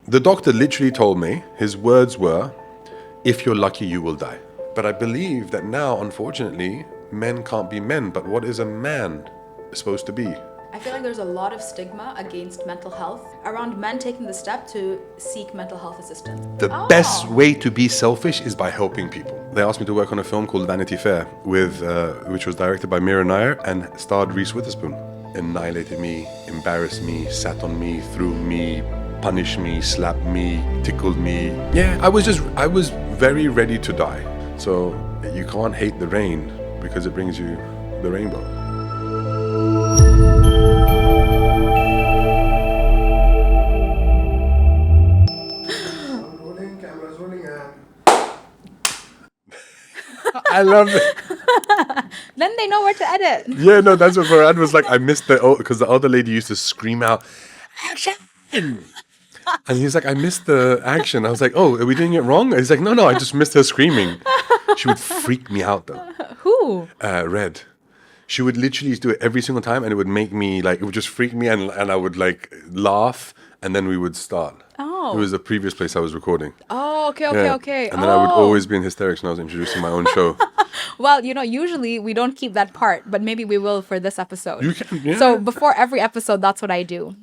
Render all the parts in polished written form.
The doctor literally told me, his words were, if you're lucky, you will die. But I believe that now, unfortunately, men can't be men. But what is a man supposed to be? I feel like there's a lot of stigma against mental health around men taking the step to seek mental health assistance. The best way to be selfish is by helping people. They asked me to work on a film called Vanity Fair, which was directed by Mira Nair and starred Reese Witherspoon. Annihilated me, embarrassed me, sat on me, threw me, punished me, slapped me, tickled me. Yeah, I was very ready to die. So you can't hate the rain because it brings you the rainbow. I love it. Then they know where to edit. Yeah, no, that's what Farad was like. I missed because the other lady used to scream out, action! And he's like, I missed the action. I was like, oh, are we doing it wrong? And he's like, no, I just missed her screaming. She would freak me out though. Who? Red. She would literally do it every single time and it would make me like, it would just freak me and I would like laugh and then we would start. Oh. It was the previous place I was recording. Oh, okay. And then I would always be in hysterics when I was introducing my own show. Well, usually we don't keep that part, but maybe we will for this episode. You can, yeah. So before every episode, that's what I do.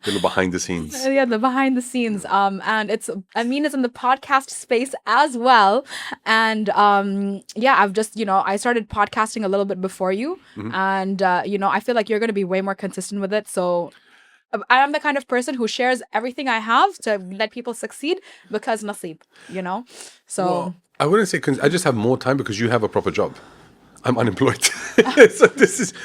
The behind the scenes. Yeah, the behind the scenes. And Amin is in the podcast space as well. And I've just, I started podcasting a little bit before you. Mm-hmm. And, I feel like you're going to be way more consistent with it. So I am the kind of person who shares everything I have to let people succeed because naseeb, So well, I wouldn't say, I just have more time because you have a proper job. I'm unemployed. So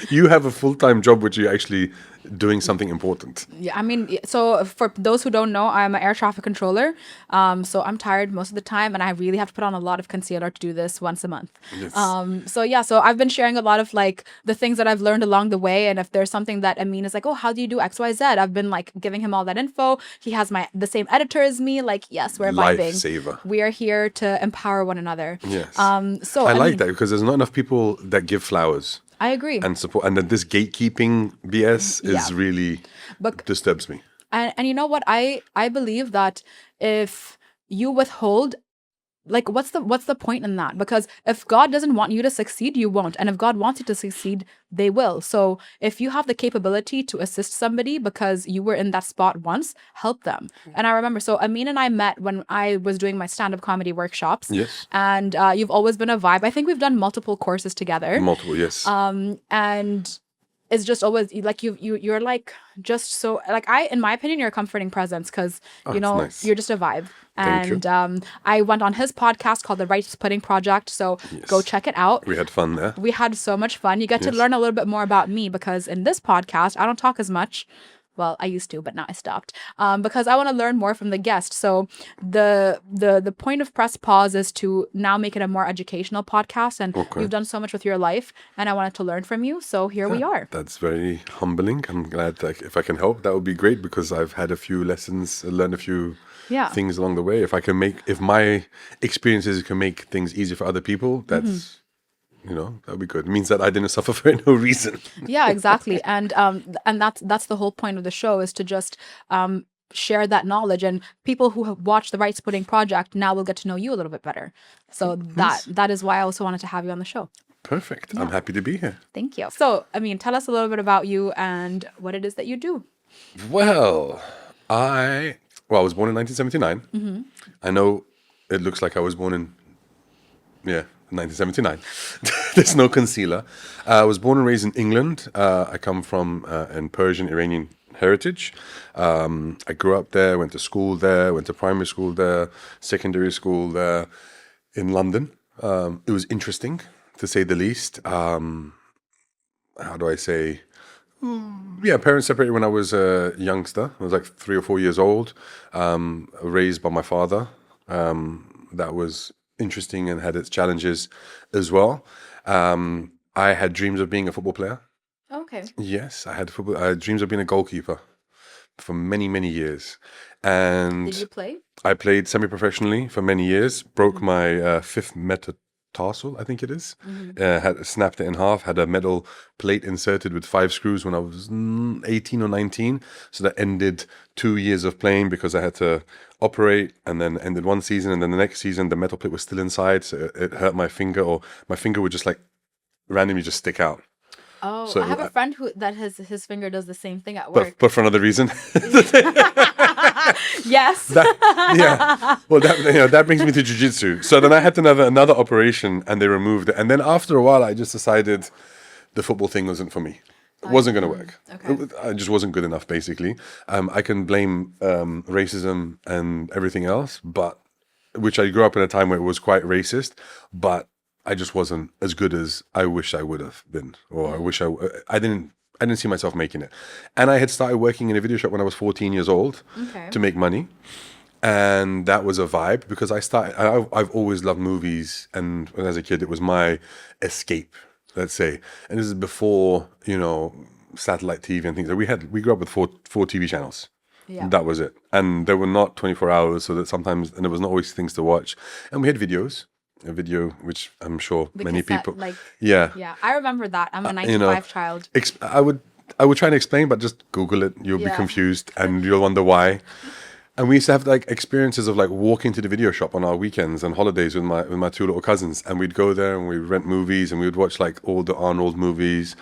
you have a full-time job which you're actually doing something important. Yeah, I mean, so for those who don't know, I'm an air traffic controller. So I'm tired most of the time and I really have to put on a lot of concealer to do this once a month. Yes. So I've been sharing a lot of like the things that I've learned along the way. And if there's something that Amin is like, oh, how do you do X, Y, Z? I've been like giving him all that info. He has the same editor as me. Like, yes, we're vibing. Lifesaver. We are here to empower one another. Yes. So I like that because there's not enough people that give flowers. I agree. And support, and that this gatekeeping BS is really disturbs me. And you know what? I believe that if you withhold, like, what's the point in that? Because if God doesn't want you to succeed, you won't. And if God wants you to succeed, they will. So if you have the capability to assist somebody because you were in that spot once, help them. And I remember, so Amin and I met when I was doing my stand-up comedy workshops. Yes. And you've always been a vibe. I think we've done multiple courses together. Multiple, yes. And it's just always like you're like just so like in my opinion you're a comforting presence because nice. You're just a vibe. Thank And I went on his podcast called the Rice Pudding Project, so go check it out. We had fun there. We had so much fun. You get to learn a little bit more about me because in this podcast I don't talk as much. Well, I used to, but now I stopped because I want to learn more from the guest. So the point of Press Pause is to now make it a more educational podcast. And you've done so much with your life, and I wanted to learn from you. So here we are. That's very humbling. I'm glad that if I can help, that would be great because I've had a few lessons, learned a few things along the way. If my experiences can make things easier for other people, that's... that would be good. It means that I didn't suffer for no reason. Yeah, exactly. And that's the whole point of the show is to just share that knowledge. And people who have watched the Rice Pudding Project now will get to know you a little bit better. So that is why I also wanted to have you on the show. Perfect. Yeah. I'm happy to be here. Thank you. So, I mean, tell us a little bit about you and what it is that you do. Well, I was born in 1979. Mm-hmm. I know it looks like I was born in 1979. There's no concealer. I was born and raised in England. I come from an Persian Iranian heritage. I grew up there, went to school there, went to primary school there, secondary school there in London. It was interesting, to say the least. How do I say? Parents separated when I was a youngster. I was like 3 or 4 years old. Raised by my father. That was interesting and had its challenges as well. I had dreams of being a football player. Okay. Yes, I had dreams of being a goalkeeper for many, many years. And did you play? I played semi-professionally for many years. Broke my fifth tarsal, I think it is. Had snapped it in half, had a metal plate inserted with 5 screws when I was 18 or 19. So that ended 2 years of playing because I had to operate, and then ended one season, and then the next season the metal plate was still inside, so it hurt my finger, or my finger would just like randomly just stick out. Oh, So I have a friend who that his finger does the same thing at but work. but for another reason. Yes. Yeah. Well, that brings me to jiu-jitsu. So then I had to have another operation, and they removed it. And then after a while, I just decided the football thing wasn't for me. It wasn't going to work. Okay. I just wasn't good enough, basically. I can blame racism and everything else, but which I grew up in a time where it was quite racist, but I just wasn't as good as I wish I would have been, or I wish I didn't see myself making it. And I had started working in a video shop when I was 14 years old Okay. to make money. And that was a vibe because I've always loved movies. And as a kid, it was my escape, let's say. And this is before, satellite TV and things. We grew up with four TV channels. Yeah. That was it. And they were not 24 hours. So that sometimes, and there was not always things to watch. And we had videos. A video which I'm sure The many cassette, people, like, yeah, yeah, I remember that. I'm a 95 child. I would try and explain, but just Google it. You'll be Yeah. confused and you'll wonder why. And we used to have like experiences of like walking to the video shop on our weekends and holidays with my 2 little cousins, and we'd go there and we'd rent movies, and we would watch like all the Arnold movies,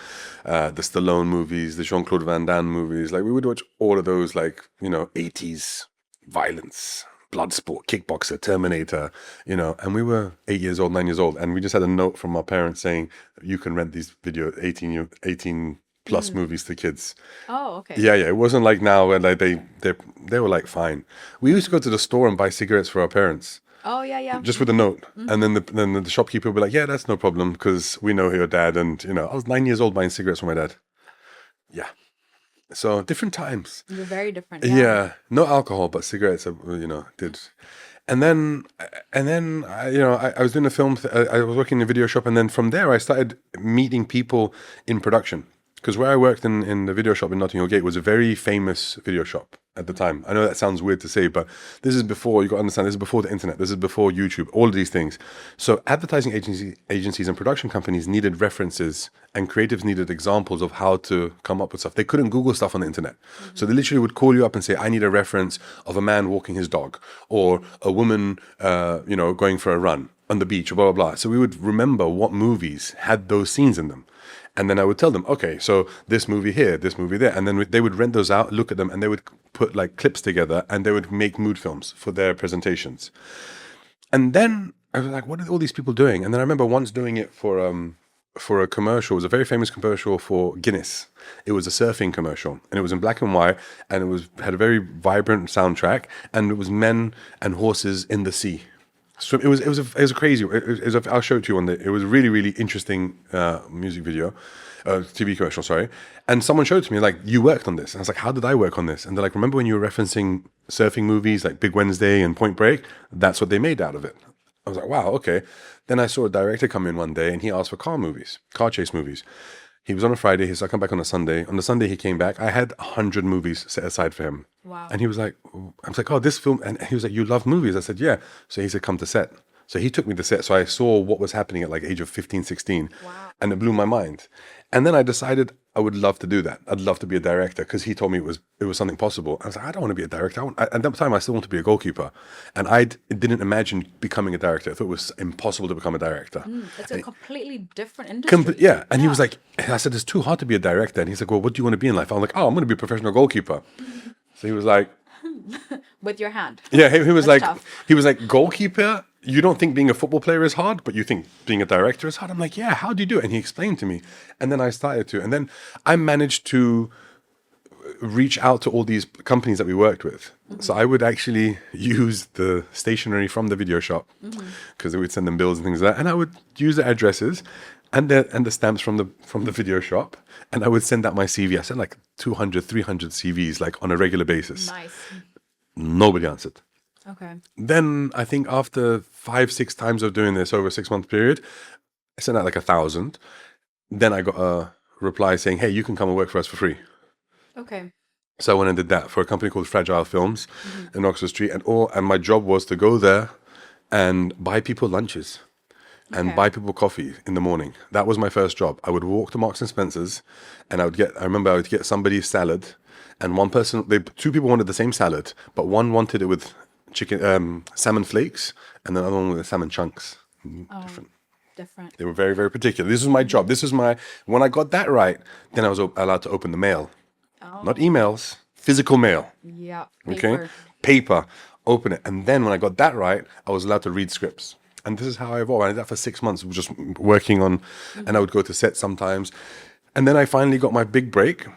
the Stallone movies, the Jean-Claude Van Damme movies. Like we would watch all of those, like 80s violence, Bloodsport, Kickboxer, Terminator, and we were 8 years old, 9 years old, and we just had a note from our parents saying you can rent these 18 plus movies to kids. Oh, okay. Yeah, it wasn't like now where like they were like fine. We used to go to the store and buy cigarettes for our parents. Oh, yeah. Just with a note, and then the shopkeeper would be like, "Yeah, that's no problem because we know your dad." And I was 9 years old buying cigarettes for my dad. Yeah, so different times. You're very different. Yeah, no alcohol, but cigarettes, did. And then I was doing a film. I was working in a video shop, and then from there I started meeting people in production. Because where I worked in the video shop in Notting Hill Gate was a very famous video shop at the time. I know that sounds weird to say, but this is before, you got to understand, this is before the internet, this is before YouTube, all of these things. So advertising agencies and production companies needed references, and creatives needed examples of how to come up with stuff. They couldn't Google stuff on the internet. So they literally would call you up and say, I need a reference of a man walking his dog, or a woman, going for a run on the beach, or blah, blah, blah. So we would remember what movies had those scenes in them. And then I would tell them, okay, so this movie here, this movie there. And then they would rent those out, look at them, and they would put like clips together, and they would make mood films for their presentations. And then I was like, what are all these people doing? And then I remember once doing it for a commercial. It was a very famous commercial for Guinness. It was a surfing commercial, and it was in black and white, and it had a very vibrant soundtrack, and it was men and horses in the sea. So it was a crazy. I'll show it to you one day. It was a really, really interesting music video, TV commercial. Sorry, and someone showed it to me like, you worked on this, and I was like, how did I work on this? And they're like, remember when you were referencing surfing movies like Big Wednesday and Point Break? That's what they made out of it. I was like, wow, okay. Then I saw a director come in one day, and he asked for car chase movies. He was on a Friday. He said, I come back on a Sunday. On the Sunday he came back. I had 100 movies set aside for him. Wow. And he was like, I was like, oh, this film. And he was like, you love movies? I said, yeah. So he said, come to set. So he took me to set. So I saw what was happening at like age of 15, 16. Wow. And it blew my mind. And then I decided I would love to do that. I'd love to be a director because he told me it was something possible. I was like, I don't want to be a director. At that time, I still want to be a goalkeeper. And I didn't imagine becoming a director. I thought it was impossible to become a director. It's a completely different industry. Yeah. And he was like, I said, it's too hard to be a director. And he's like, well, what do you want to be in life? I'm like, oh, I'm going to be a professional goalkeeper. So he was like, With your hand. yeah, he was That's like, tough. goalkeeper, you don't think being a football player is hard, but you think being a director is hard. I'm like, yeah, how do you do it? And he explained to me. And then I started to. And then I managed to reach out to all these companies that we worked with. So I would actually use the stationery from the video shop because they would send them bills and things like that. And I would use the addresses and the stamps from the video shop. And I would send out my CV. I sent like 200, 300 CVs like on a regular basis. Nice. Nobody answered. Okay. Then I think after 5-6 times of doing this over a 6-month period, I sent out like 1,000. Then I got a reply saying, hey, you can come and work for us for free. Okay. So I went and did that for a company called Fragile Films in Oxford Street. And my job was to go there and buy people lunches. and Okay. buy people coffee in the morning. That was my first job. I would walk to Marks and Spencer's, and I remember I would get somebody salad, and two people wanted the same salad, but one wanted it with salmon flakes, and the other one with salmon chunks. Different. Different. They were very, very particular. This was my job. When I got that right, then I was allowed to open the mail. Not emails, physical mail. Yeah. Okay? Paper. Paper. Open it. And then when I got that right, I was allowed to read scripts. And this is how I evolved. I did that for 6 months, just working on, and I would go to set sometimes. And then I finally got my big break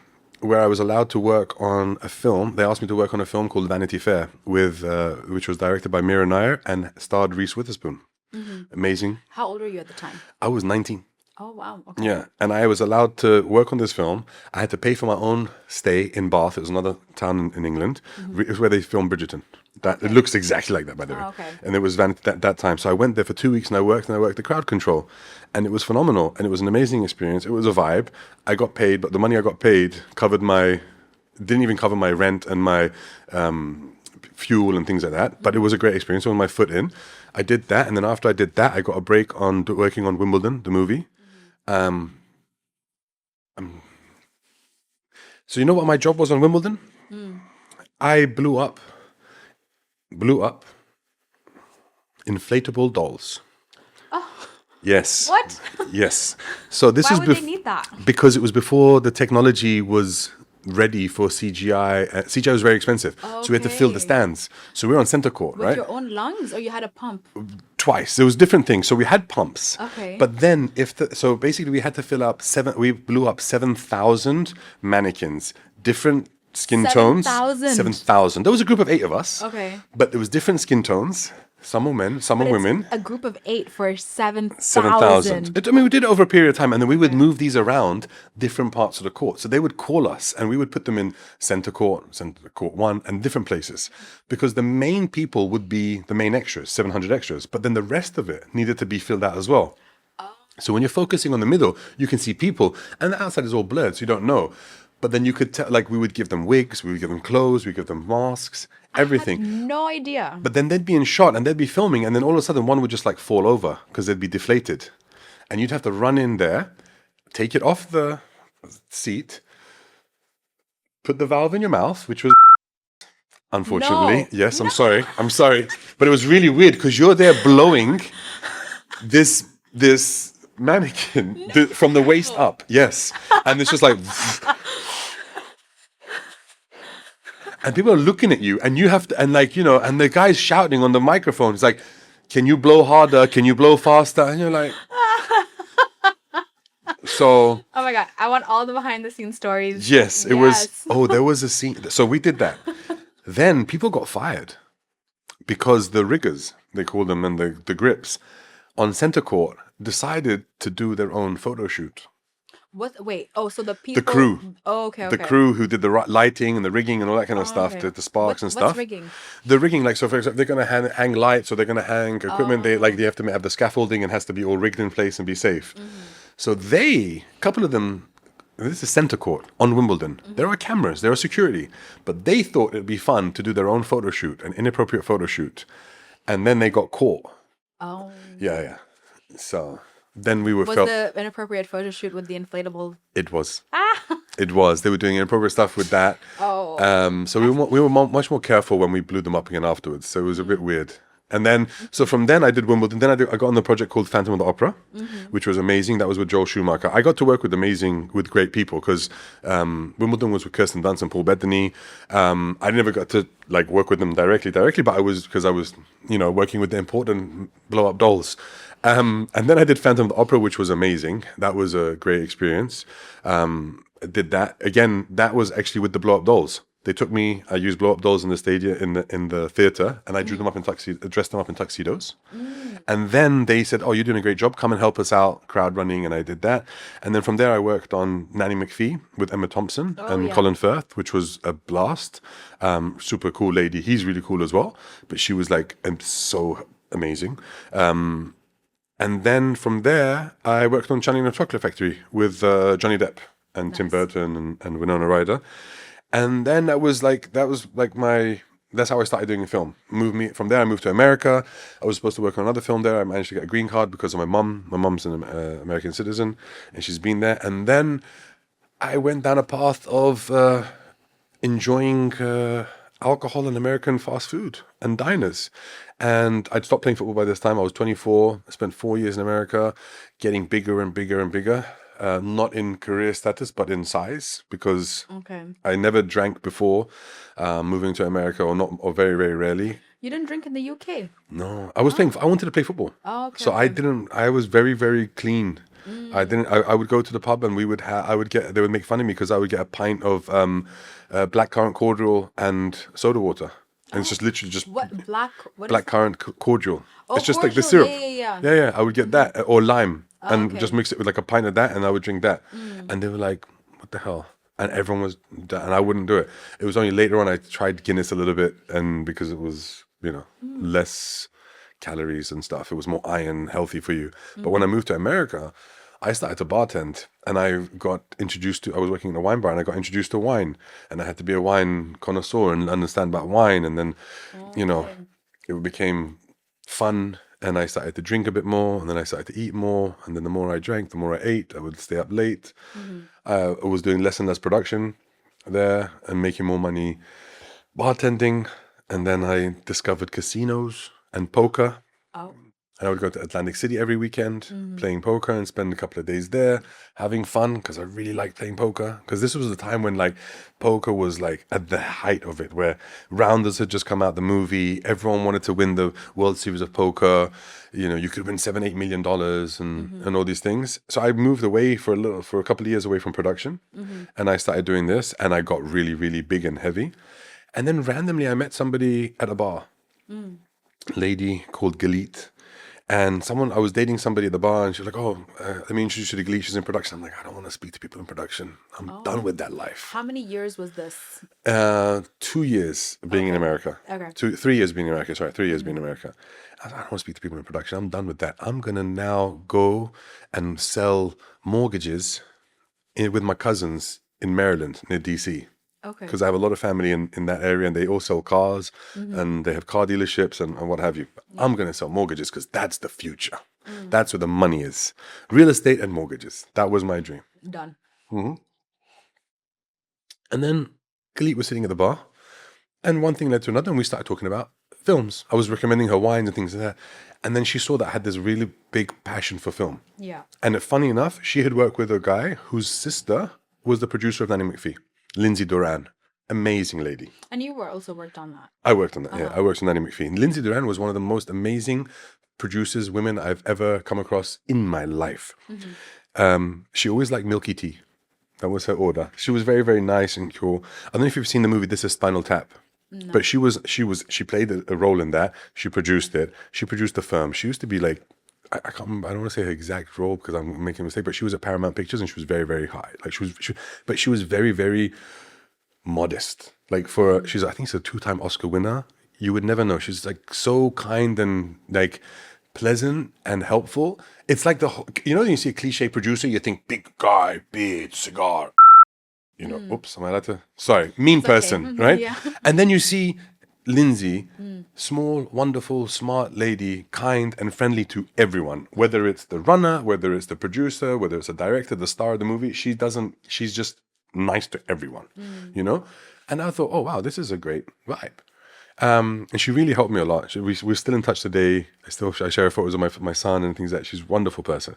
where I was allowed to work on a film. They asked me to work on a film called Vanity Fair, which was directed by Mira Nair and starred Reese Witherspoon. Amazing. How old were you at the time? I was 19. Oh, wow. Okay. Yeah, and I was allowed to work on this film. I had to pay for my own stay in Bath. It was another town in England. It was where they filmed Bridgerton. It looks exactly like that, by the way. Oh, okay. And it was that time. So I went there for 2 weeks, and I worked the crowd control, and it was phenomenal, and it was an amazing experience. It was a vibe. I got paid, but the money I got paid didn't even cover my rent and my fuel and things like that. But it was a great experience. So with my foot in, I did that, and then after I did that, I got a break on working on Wimbledon, the movie. So you know what my job was on Wimbledon? I blew up inflatable dolls. Yes. What? Yes. So this Why is would they need that? because it was before the technology was ready for CGI. CGI was very expensive, so we had to fill the Okay. stands. So we were on center court, With right? your own lungs, or you had a pump? Twice. There was different things. So we had pumps. Okay. But then so basically we had to fill up we blew up 7,000 mannequins, different skin tones. 7,000? 7,000. There was a group of 8 of us. Okay. But there was different skin tones. Some were men, some were But it's women. a group of 8 for 7,000. 7,000. I mean, we did it over a period of time, and then we would move these around different parts of the court. So they would call us, and we would put them in center court 1, and different places. Because the main people would be the main extras, 700 extras, but then the rest of it needed to be filled out as well. So when you're focusing on the middle, you can see people, and the outside is all blurred, so you don't know. But then you could tell, like, we would give them wigs, we would give them clothes, we would give them masks, everything. No idea. But then they'd be in shot and they'd be filming, and then all of a sudden one would just like fall over because they'd be deflated. And you'd have to run in there, take it off the seat, put the valve in your mouth, which was unfortunately. No. Yes, I'm sorry. But it was really weird because you're there blowing this mannequin from the waist up. Yes. And it's just like and people are looking at you, and you have to, and like, you know, and the guy's shouting on the microphone. It's like, can you blow harder? Can you blow faster? And you're like, so. Oh my God. I want all the behind the scenes stories. Yes, it was. Oh, there was a scene. So we did that. Then people got fired because the riggers, they call them, and the grips on center court decided to do their own photo shoot. What? Wait. Oh, so the people. The crew. Oh, okay. The crew who did the lighting and the rigging and all that kind of stuff, okay. the sparks and stuff. What's rigging? The rigging, like, so for example, they're going to hang lights, or they're going to hang equipment. They have to have the scaffolding and has to be all rigged in place and be safe. So a couple of them, this is center court on Wimbledon. There are cameras, there are security, but they thought it'd be fun to do their own photo shoot, an inappropriate photo shoot, and then they got caught. Oh. Yeah. So then we were Was the inappropriate photo shoot with the inflatable? It was. It was. They were doing inappropriate stuff with that. Oh. So we were much more careful when we blew them up again afterwards. So it was a bit weird. And then, so from then I did Wimbledon. Then I got on the project called Phantom of the Opera, which was amazing. That was with Joel Schumacher. I got to work with great people because Wimbledon was with Kirsten Dunst and Paul Bettany. I never got to like work with them directly, but I was working with the important blow up dolls. And then I did Phantom of the Opera, which was amazing. That was a great experience. I did that again. That was actually with the blow up dolls. They took me. I used blow up dolls in the stadium, in the theater, and I drew them up in dressed them up in tuxedos. And then they said, "Oh, you're doing a great job. Come and help us out, crowd running." And I did that. And then from there, I worked on Nanny McPhee with Emma Thompson and Colin Firth, which was a blast. Super cool lady. He's really cool as well. But she was like so amazing. And then from there, I worked on Charlie and the Chocolate Factory with Johnny Depp and Tim Burton and Winona Ryder. And then that was like my that's how I started doing film. From there, I moved to America. I was supposed to work on another film there. I managed to get a green card because of my mum. My mum's an American citizen, and she's been there. And then I went down a path of enjoying alcohol and American fast food and diners. And I'd stopped playing football by this time. I was 24. I spent 4 years in America, getting bigger and bigger and bigger. Not in career status, but in size, because Okay. I never drank before moving to America, or very, very rarely. You didn't drink in the UK? No, I was playing. I wanted to play football. Oh, okay. So I didn't. I was very, very clean. I didn't. I would go to the pub and we would have. I would get. They would make fun of me because I would get a pint of blackcurrant cordial and soda water, and it's just literally just What blackcurrant cordial. Oh, it's just like the cordial. syrup. Yeah. Yeah. I would get that or lime and okay. just mix it with like a pint of that, and I would drink that. And they were like, "What the hell?" And everyone was, and I wouldn't do it. It was only later on I tried Guinness a little bit, and because it was, less calories and stuff, it was more iron, healthy for you. But when I moved to America, I started to bartend, and I got introduced to. I was working in a wine bar, and I got introduced to wine, and I had to be a wine connoisseur and understand about wine, and then, it became fun. And I started to drink a bit more, and then I started to eat more. And then the more I drank, the more I ate. I would stay up late. I was doing less and less production there and making more money bartending. And then I discovered casinos and poker. Oh. And I would go to Atlantic City every weekend, playing poker, and spend a couple of days there having fun, because I really liked playing poker. Because this was the time when like poker was like at the height of it, where Rounders had just come out, the movie. Everyone wanted to win the World Series of Poker. You could win $7-8 million and all these things. So I moved away for a couple of years away from production, and I started doing this, and I got really, really big and heavy. And then randomly I met somebody at a bar, lady called Galit. And I was dating somebody at the bar, and she was like, "Oh, let me introduce you to Galit. She's in production." I'm like, "I don't want to speak to people in production. I'm done with that life." How many years was this? 2 years being in America. Okay. 3 years being in America. Sorry, 3 years being in America. I was like, "I don't want to speak to people in production. I'm done with that. I'm gonna now go and sell mortgages with my cousins in Maryland near DC." Okay. Because I have a lot of family in that area, and they all sell cars, and they have car dealerships and what have you. I'm going to sell mortgages because that's the future. That's where the money is. Real estate and mortgages. That was my dream. Done. And then Galit was sitting at the bar, and one thing led to another, and we started talking about films. I was recommending her wines and things like that. And then she saw that I had this really big passion for film. Yeah. And funny enough, she had worked with a guy whose sister was the producer of Nanny McPhee. Lindsay Duran, amazing lady. And you also worked on that. I worked on that, yeah. I worked on Nanny McPhee. And Lindsay Duran was one of the most amazing producers, women I've ever come across in my life. She always liked milky tea. That was her order. She was very, very nice and cool. I don't know if you've seen the movie This Is Spinal Tap. No. But she played a role in that. She produced it. She produced the film. She used to be like, I can't remember, I don't want to say her exact role because I'm making a mistake, but she was at Paramount Pictures, and she was very, very high. Like but she was very, very modest. Like I think she's a 2-time Oscar winner. You would never know. She's like so kind and like pleasant and helpful. It's like when you see a cliche producer, you think big guy, beard, cigar, oops, am I allowed to? Sorry, mean person, right? Yeah. And then you see Lindsay, small, wonderful, smart lady, kind and friendly to everyone. Whether it's the runner, whether it's the producer, whether it's the director, the star of the movie, she's just nice to everyone, And I thought, oh wow, this is a great vibe. And she really helped me a lot. We're still in touch today. I share photos of my son and things like that. She's a wonderful person.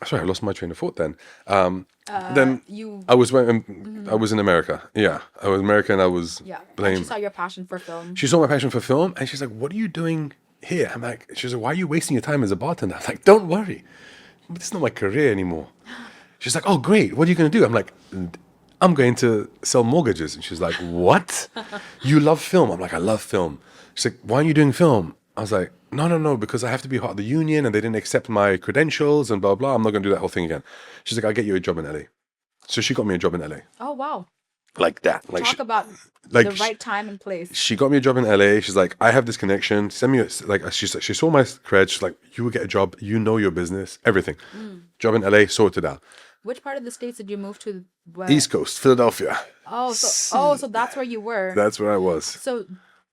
Sorry, I lost my train of thought then. I was in America. Yeah, I was in America, and I was playing. And she saw your passion for film. She saw my passion for film, and she's like, "What are you doing here?" I'm like, she's like, "Why are you wasting your time as a bartender?" I'm like, "Don't worry, this is not my career anymore." She's like, "Oh, great. What are you going to do?" I'm like, "I'm going to sell mortgages." And she's like, "What? You love film?" I'm like, "I love film." She's like, "Why aren't you doing film?" I was like, No, because I have to be part of the union, and they didn't accept my credentials and blah, blah. I'm not going to do that whole thing again. She's like, "I'll get you a job in LA." So she got me a job in LA. Oh, wow. like that. Like Talk about like the right time and place. she got me a job in LA. She's like, I have this connection. Send me she saw my cred. She's like, you will get a job. You know your business, everything. Job in LA, sorted out. Which part of the States did you move to? Where? East Coast, Philadelphia. So that's where you were. That's where I was. So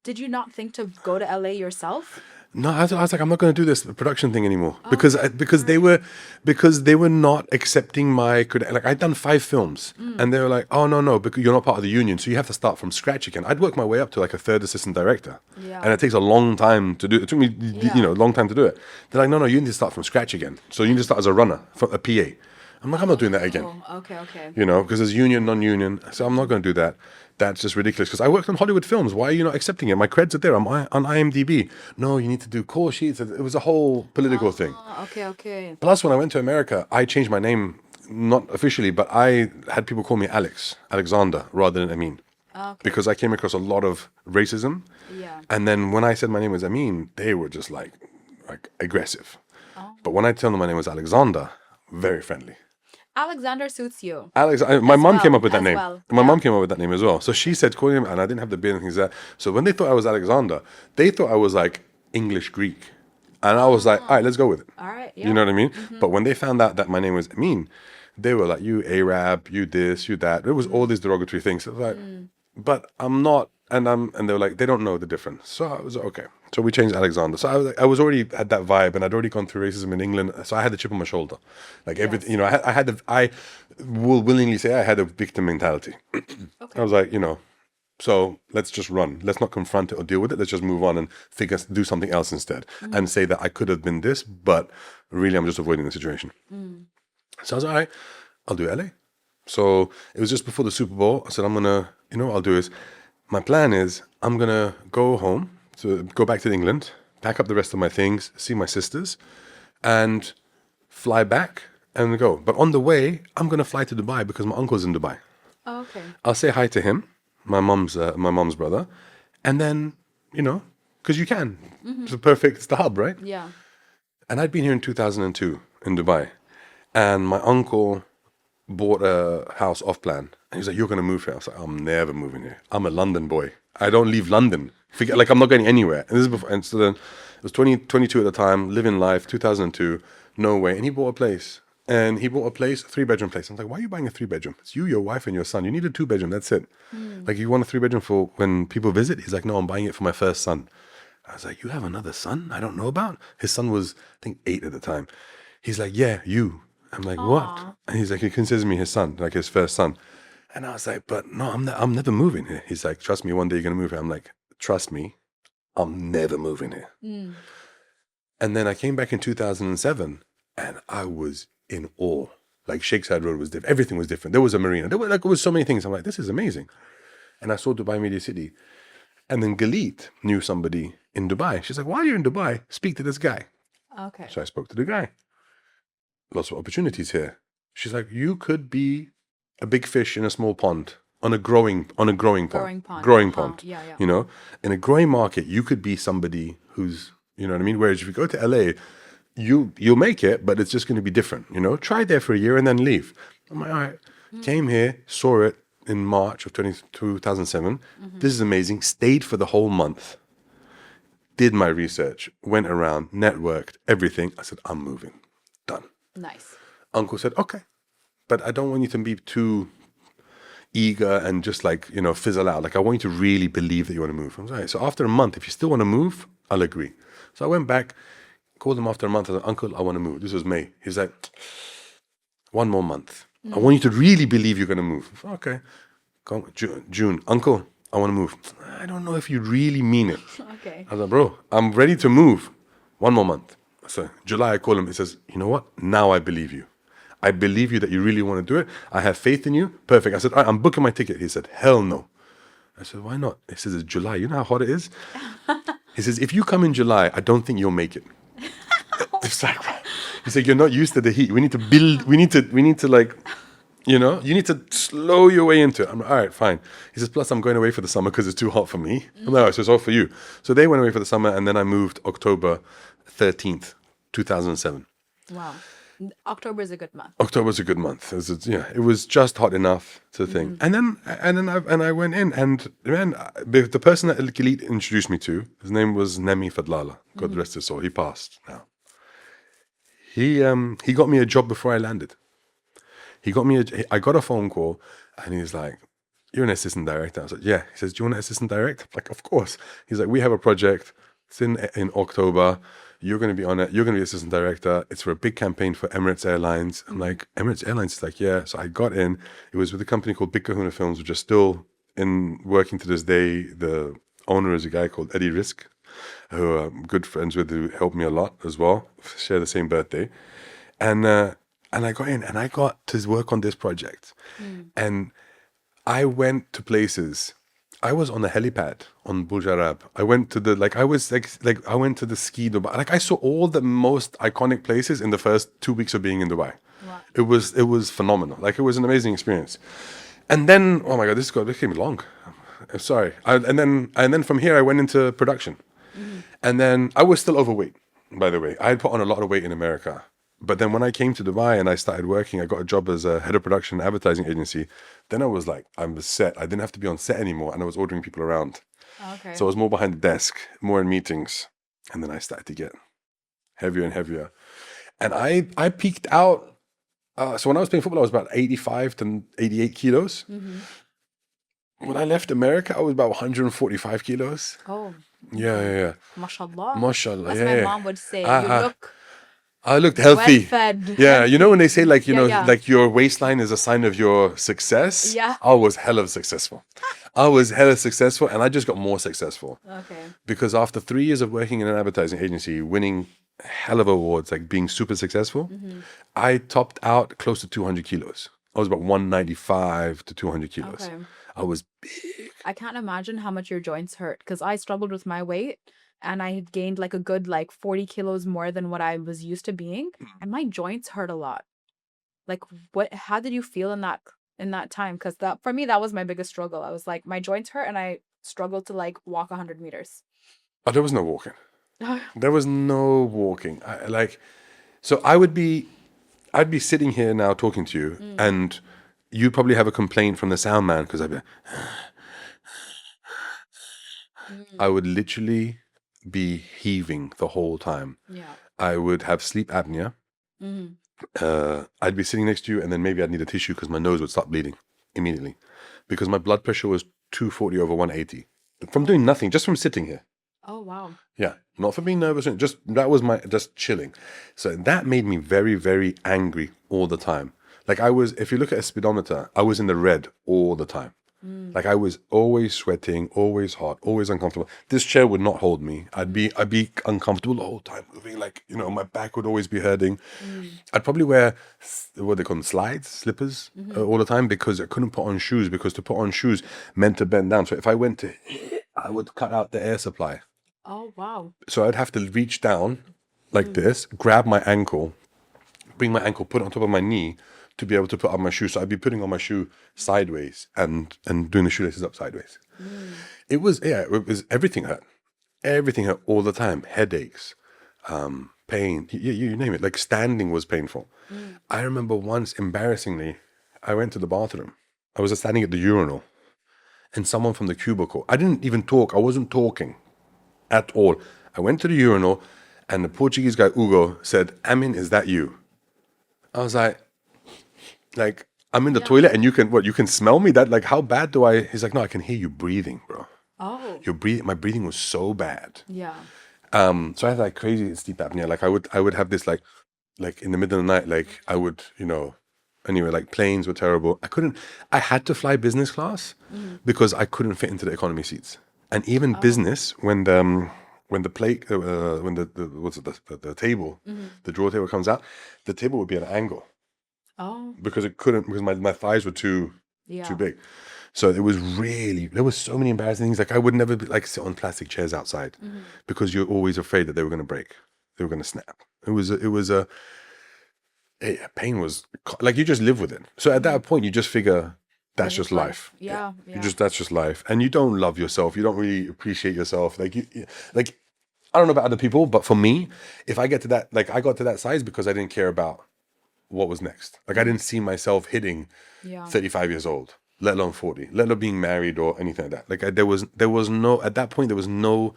did you not think to go to LA yourself? No, I was like, I'm not going to do this production thing anymore because they were not accepting my like I'd done 5 films and they were like, oh no, because you're not part of the union, so you have to start from scratch again. I'd worked my way up to like a 3rd assistant director, and it takes a long time to do. It took me a long time to do it. They're like, no, you need to start from scratch again. So you need to start as a runner, a PA. I'm like, I'm not doing that again. Oh, okay. Because there's union, non-union. So I'm not going to do that. That's just ridiculous. Because I worked on Hollywood films. Why are you not accepting it? My creds are there. I'm on IMDb. No, you need to do call sheets. It was a whole political thing. Okay. Plus, when I went to America, I changed my name, not officially, but I had people call me Alexander, rather than Amin. Okay. Because I came across a lot of racism. Yeah. And then when I said my name was Amin, they were just like aggressive. But when I tell them my name was Alexander, very friendly. Alexander suits you. My mom came up with that name. Well. My mom came up with that name as well. So she said, call him, and I didn't have the beard and things like that. So when they thought I was Alexander, they thought I was like English Greek. And I was like, all right, let's go with it. All right, yeah. You know what I mean? But when they found out that my name was Amin, they were like, you Arab, you this, you that. It was all these derogatory things. So like, but I'm not, and they were like, they don't know the difference. So I was like, okay. So we changed Alexander. So I was already had that vibe, and I'd already gone through racism in England. So I had the chip on my shoulder, like everything. I will willingly say I had a victim mentality. Okay. I was like, so let's just run. Let's not confront it or deal with it. Let's just move on and do something else instead, and say that I could have been this, but really I'm just avoiding the situation. So I was like, all right, I'll do LA. So it was just before the Super Bowl. I said, I'm gonna, what I'll do is, my plan is I'm gonna go home. So go back to England, pack up the rest of my things, see my sisters, and fly back and go. But on the way, I'm gonna fly to Dubai because my uncle's in Dubai. Oh, okay. I'll say hi to him, my mom's brother, and then because you can. It's perfect. It's the hub, right? Yeah. And I'd been here in 2002 in Dubai, and my uncle bought a house off plan, and he's like, "You're gonna move here." I was like, "I'm never moving here. I'm a London boy. I don't leave London. Forget, like I'm not going anywhere." And this is before. And so then it was 22 at the time, living life. 2002, no way. And he bought a place, and he bought a place, a 3-bedroom place. I'm like, "Why are you buying a 3-bedroom? It's you, your wife, and your son. You need a 2-bedroom. That's it. Like you want a 3-bedroom for when people visit." He's like, "No, I'm buying it for my first son." I was like, "You have another son I don't know about?" His son was, I think, 8 at the time. He's like, "Yeah, you." I'm like, "What?" And he's like, he considers me his son, like his first son. And I was like, "But no, I'm never moving here." He's like, "Trust me, one day you're gonna move here." I'm like, "Trust me, I'm never moving here." And then I came back in 2007, and I was in awe. Like Shakeside Road was different. Everything was different. There was a marina. There was so many things. I'm like, this is amazing. And I saw Dubai Media City. And then Galit knew somebody in Dubai. She's like, "While you're in Dubai, speak to this guy." Okay. So I spoke to the guy. Lots of opportunities here. She's like, "You could be a big fish in a small pond, on a growing pond. Growing pond. Yeah. In a growing market, you could be somebody who's, you know what I mean? Whereas if you go to LA, you'll make it, but it's just going to be different. Try there for a year and then leave." I'm like, all right. Came here, saw it in March of 2007. This is amazing. Stayed for the whole month. Did my research, went around, networked, everything. I said, "I'm moving. Done." Nice. Uncle said, "Okay, but I don't want you to be too eager and just like, fizzle out. Like, I want you to really believe that you want to move." I was like, so after a month, if you still want to move, I'll agree. So I went back, called him after a month. I said, "Uncle, I want to move." This was May. He's like, "One more month. I want you to really believe you're going to move." I said, "Okay." June, "Uncle, I want to move." "I don't know if you really mean it." Okay. I was like, "Bro, I'm ready to move. One more month." So July, I call him. He says, "You know what? Now I believe you. I believe you that you really want to do it. I have faith in you." Perfect. I said, "All right, I'm booking my ticket." He said, "Hell no." I said, "Why not?" He says, "It's July. You know how hot it is?" He says, "If you come in July, I don't think you'll make it." It's like, he's like, "You're not used to the heat. We need to build. We need to like, you need to slow your way into it." I'm like, "All right, fine." He says, "Plus, I'm going away for the summer because it's too hot for me." I'm like, "All right, so it's all for you." So they went away for the summer, and then I moved October 13th, 2007. Wow. October is a good month. October's a good month. It was just hot enough to think. And I went in, and man, the person that Elite introduced me to, his name was Nemi Fadlala. God rest his soul. He passed now. He got me a job before I landed. I got a phone call, and he's like, "You're an assistant director." I was like, "Yeah." He says, "Do you want an assistant director?" I'm like, "Of course." He's like, "We have a project. It's in October. You're going to be on it. You're going to be assistant director. It's for a big campaign for Emirates Airlines." I'm like, "Emirates Airlines?" He's like, "Yeah." So I got in. It was with a company called Big Kahuna Films, which is still in working to this day. The owner is a guy called Eddie Risk, who I'm good friends with, who helped me a lot as well. Share the same birthday. And I got in, and I got to work on this project. And I went to places. I was on the helipad on Burj Arab. I went to the I went to the ski Dubai. Like I saw all the most iconic places in the first 2 weeks of being in Dubai. Wow. It was phenomenal. Like it was an amazing experience. And then, oh my God, this came long. I'm sorry. And then from here I went into production. And then I was still overweight, by the way. I had put on a lot of weight in America. But then when I came to Dubai and I started working, I got a job as a head of production advertising agency. Then I was like, I was set. I didn't have to be on set anymore, and I was ordering people around. Okay. So I was more behind the desk, more in meetings. And then I started to get heavier and heavier. And I peaked out. So when I was playing football, I was about 85 to 88 kilos. When I left America, I was about 145 kilos. Oh. Yeah. Mashallah. Mashallah. That's Yeah. my mom would say. You look I looked healthy. well-fed. Yeah, you know when they say like, Yeah. like your waistline is a sign of your success? Yeah. I was hella successful. And I just got more successful. Okay. Because after 3 years of working in an advertising agency, winning hell of awards, like being super successful, I topped out close to 200 kilos. I was about 195 to 200 kilos. Okay. I was big. I can't imagine how much your joints hurt because I struggled with my weight and I had gained like a good 40 kilos more than what I was used to being, and my joints hurt a lot. Like how did you feel in that time? Because that for me that was my biggest struggle. I was like my joints hurt and I struggled to walk 100 meters. Oh, there was no walking. There was no walking. So I'd be sitting here now talking to you, and you probably have a complaint from the sound man because I'd be I would literally be heaving the whole time. Yeah. I would have sleep apnea. I'd be sitting next to you, and then maybe I'd need a tissue because my nose would start bleeding immediately because my blood pressure was 240 over 180 from doing nothing, just from sitting here. Oh wow. Yeah, not for being nervous. Just chilling. So that made me very, very angry all the time. Like if you look at a speedometer, I was in the red all the time. Like I was always sweating, always hot, always uncomfortable. This chair would not hold me. I'd be uncomfortable the whole time, moving my back would always be hurting. I'd probably wear what they call them, slippers all the time because I couldn't put on shoes because to put on shoes meant to bend down. So if I went to, I would cut out the air supply. Oh wow. So I'd have to reach down like this, grab my ankle, bring my ankle, put it on top of my knee to be able to put on my shoe. So I'd be putting on my shoe sideways and doing the shoelaces up sideways. It was everything hurt. Everything hurt all the time. Headaches, pain, you name it. Like standing was painful. I remember once, embarrassingly, I went to the bathroom. I was standing at the urinal and someone from the cubicle, I didn't even talk. I wasn't talking at all. I went to the urinal and the Portuguese guy, Hugo, said, "Amin, is that you?" I was like, I'm in the toilet and you can smell me? How bad do I? He's like, "No, I can hear you breathing, bro." Oh. My breathing was so bad. Yeah. So I had crazy sleep apnea. I would have this in the middle of the night, I would, anyway, planes were terrible. I had to fly business class because I couldn't fit into the economy seats. And even business, when the plate, the table, the drawer table comes out, the table would be at an angle. Oh. Because my thighs were too big. So there was so many embarrassing things. I would never sit on plastic chairs outside because you're always afraid that they were going to break. They were going to snap. Pain was you just live with it. So at that point you just figure that's just life. Yeah. That's just life. And you don't love yourself. You don't really appreciate yourself. I don't know about other people, but for me, if I get to that, I got to that size because I didn't care about what was next. Like I didn't see myself hitting Yeah. 35 years old, let alone 40, let alone being married or anything like that. Like there was no, at that point, there was no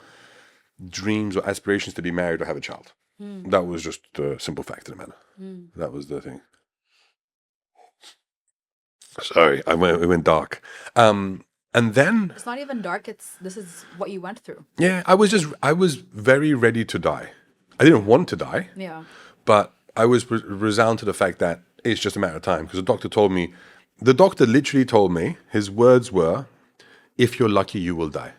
dreams or aspirations to be married or have a child. That was just the simple fact of the matter. That was the thing. Sorry, it went dark. And then, It's not even dark. This is what you went through. yeah, I was very ready to die. I didn't want to die, Yeah. but I was resound to the fact that it's just a matter of time. Because the doctor literally told me, his words were, if you're lucky, you will die.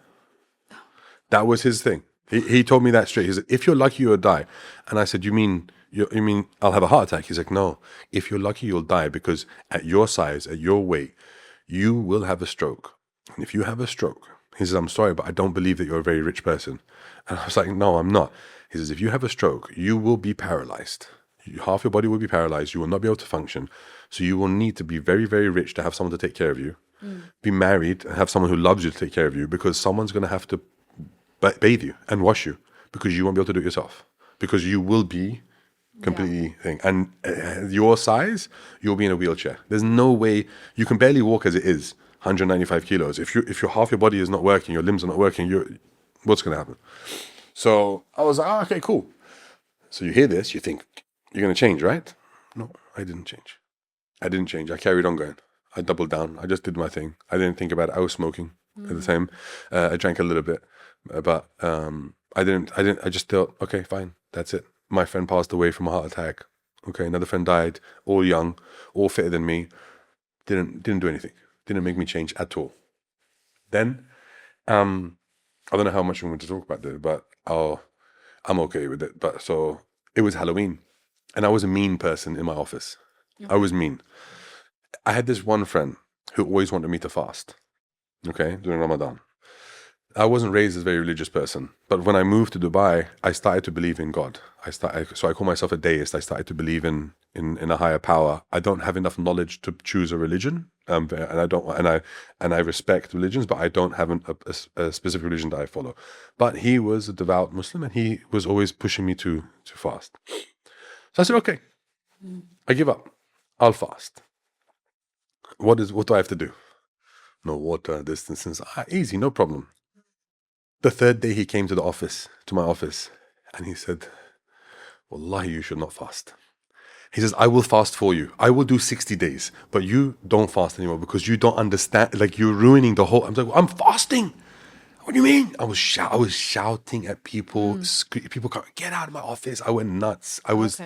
That was his thing. He told me that straight. He said, if you're lucky, you'll die. And I said, you mean I'll have a heart attack? He's like, no, if you're lucky, you'll die because at your size, at your weight, you will have a stroke. And if you have a stroke, he says, I'm sorry, but I don't believe that you're a very rich person. And I was like, no, I'm not. He says, if you have a stroke, you will be paralyzed. Half your body will be paralyzed. You will not be able to function. So you will need to be very, very rich to have someone to take care of you. Be married and have someone who loves you to take care of you because someone's going to have to bathe you and wash you because you won't be able to do it yourself because you will be completely thing. And your size, you'll be in a wheelchair. There's no way you can barely walk as it is. 195 kilos. If your half your body is not working, your limbs are not working, what's going to happen? So I was like, okay, cool. So you hear this, you think you're going to change, right? No, I didn't change. I carried on going. I doubled down. I just did my thing. I didn't think about it. I was smoking at the time. I drank a little bit, but I didn't. I just thought, okay, fine, that's it. My friend passed away from a heart attack. Okay, another friend died, all young, all fitter than me. Didn't do anything. Didn't make me change at all. Then, I don't know how much I'm going to talk about this, but I'm okay with it. But so it was Halloween, and I was a mean person in my office. I was mean. I had this one friend who always wanted me to fast. Okay, during Ramadan. I wasn't raised as a very religious person, but when I moved to Dubai, I started to believe in God. So I call myself a deist. I started to believe in a higher power. I don't have enough knowledge to choose a religion, and I respect religions, but I don't have a specific religion that I follow. But he was a devout Muslim, and he was always pushing me to fast. So I said, okay, I give up. I'll fast. What do I have to do? No water, distances. Easy, no problem. The third day he came to my office, and he said, Wallahi, you should not fast. He says, I will fast for you. I will do 60 days, but you don't fast anymore because you don't understand. Like, you're ruining the whole. I'm like, I'm fasting. What do you mean? I was shouting at people. People come, get out of my office. I went nuts. I was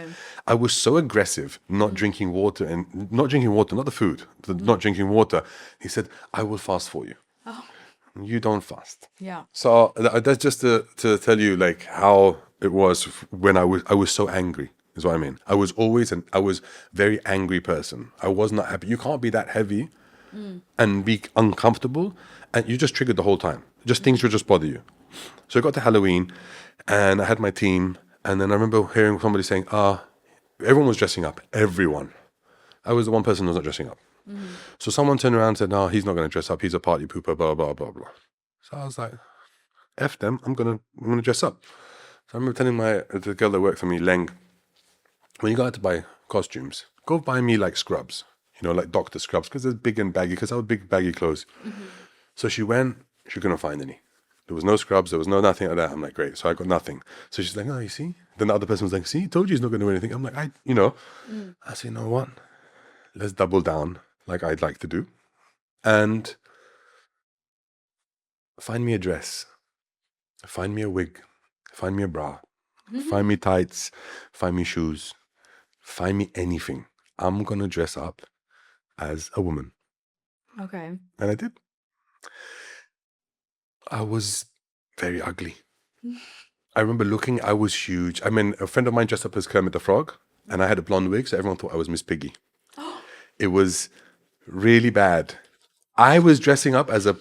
so aggressive, not drinking water, not the food, not drinking water. He said, I will fast for you. Oh. You don't fast. Yeah. So that's just to tell you like how it was when I was so angry, is what I mean. I was very angry person. I was not happy. You can't be that heavy and be uncomfortable, and you just triggered the whole time. Just things would just bother you. So I got to Halloween, and I had my team, and then I remember hearing somebody saying, everyone was dressing up. Everyone. I was the one person who was not dressing up. So someone turned around and said, no, he's not going to dress up. He's a party pooper, blah, blah, blah, blah. So I was like, F them, I'm gonna dress up. So I remember telling the girl that worked for me, Leng, when you go out to buy costumes, go buy me like scrubs, like doctor scrubs, because they're big and baggy, because I have big baggy clothes. So she went, she couldn't find any. There was no scrubs, there was nothing like that. I'm like, great. So I got nothing. So she's like, oh, you see? Then the other person was like, see, told you he's not going to do anything. I'm like, I said, you know what? Let's double down like I'd like to do. And find me a dress. Find me a wig. Find me a bra. Find me tights. Find me shoes. Find me anything. I'm going to dress up as a woman. Okay. And I did. I was very ugly. I remember I was huge. I mean, a friend of mine dressed up as Kermit the Frog, and I had a blonde wig, so everyone thought I was Miss Piggy. It was really bad. I was dressing up as a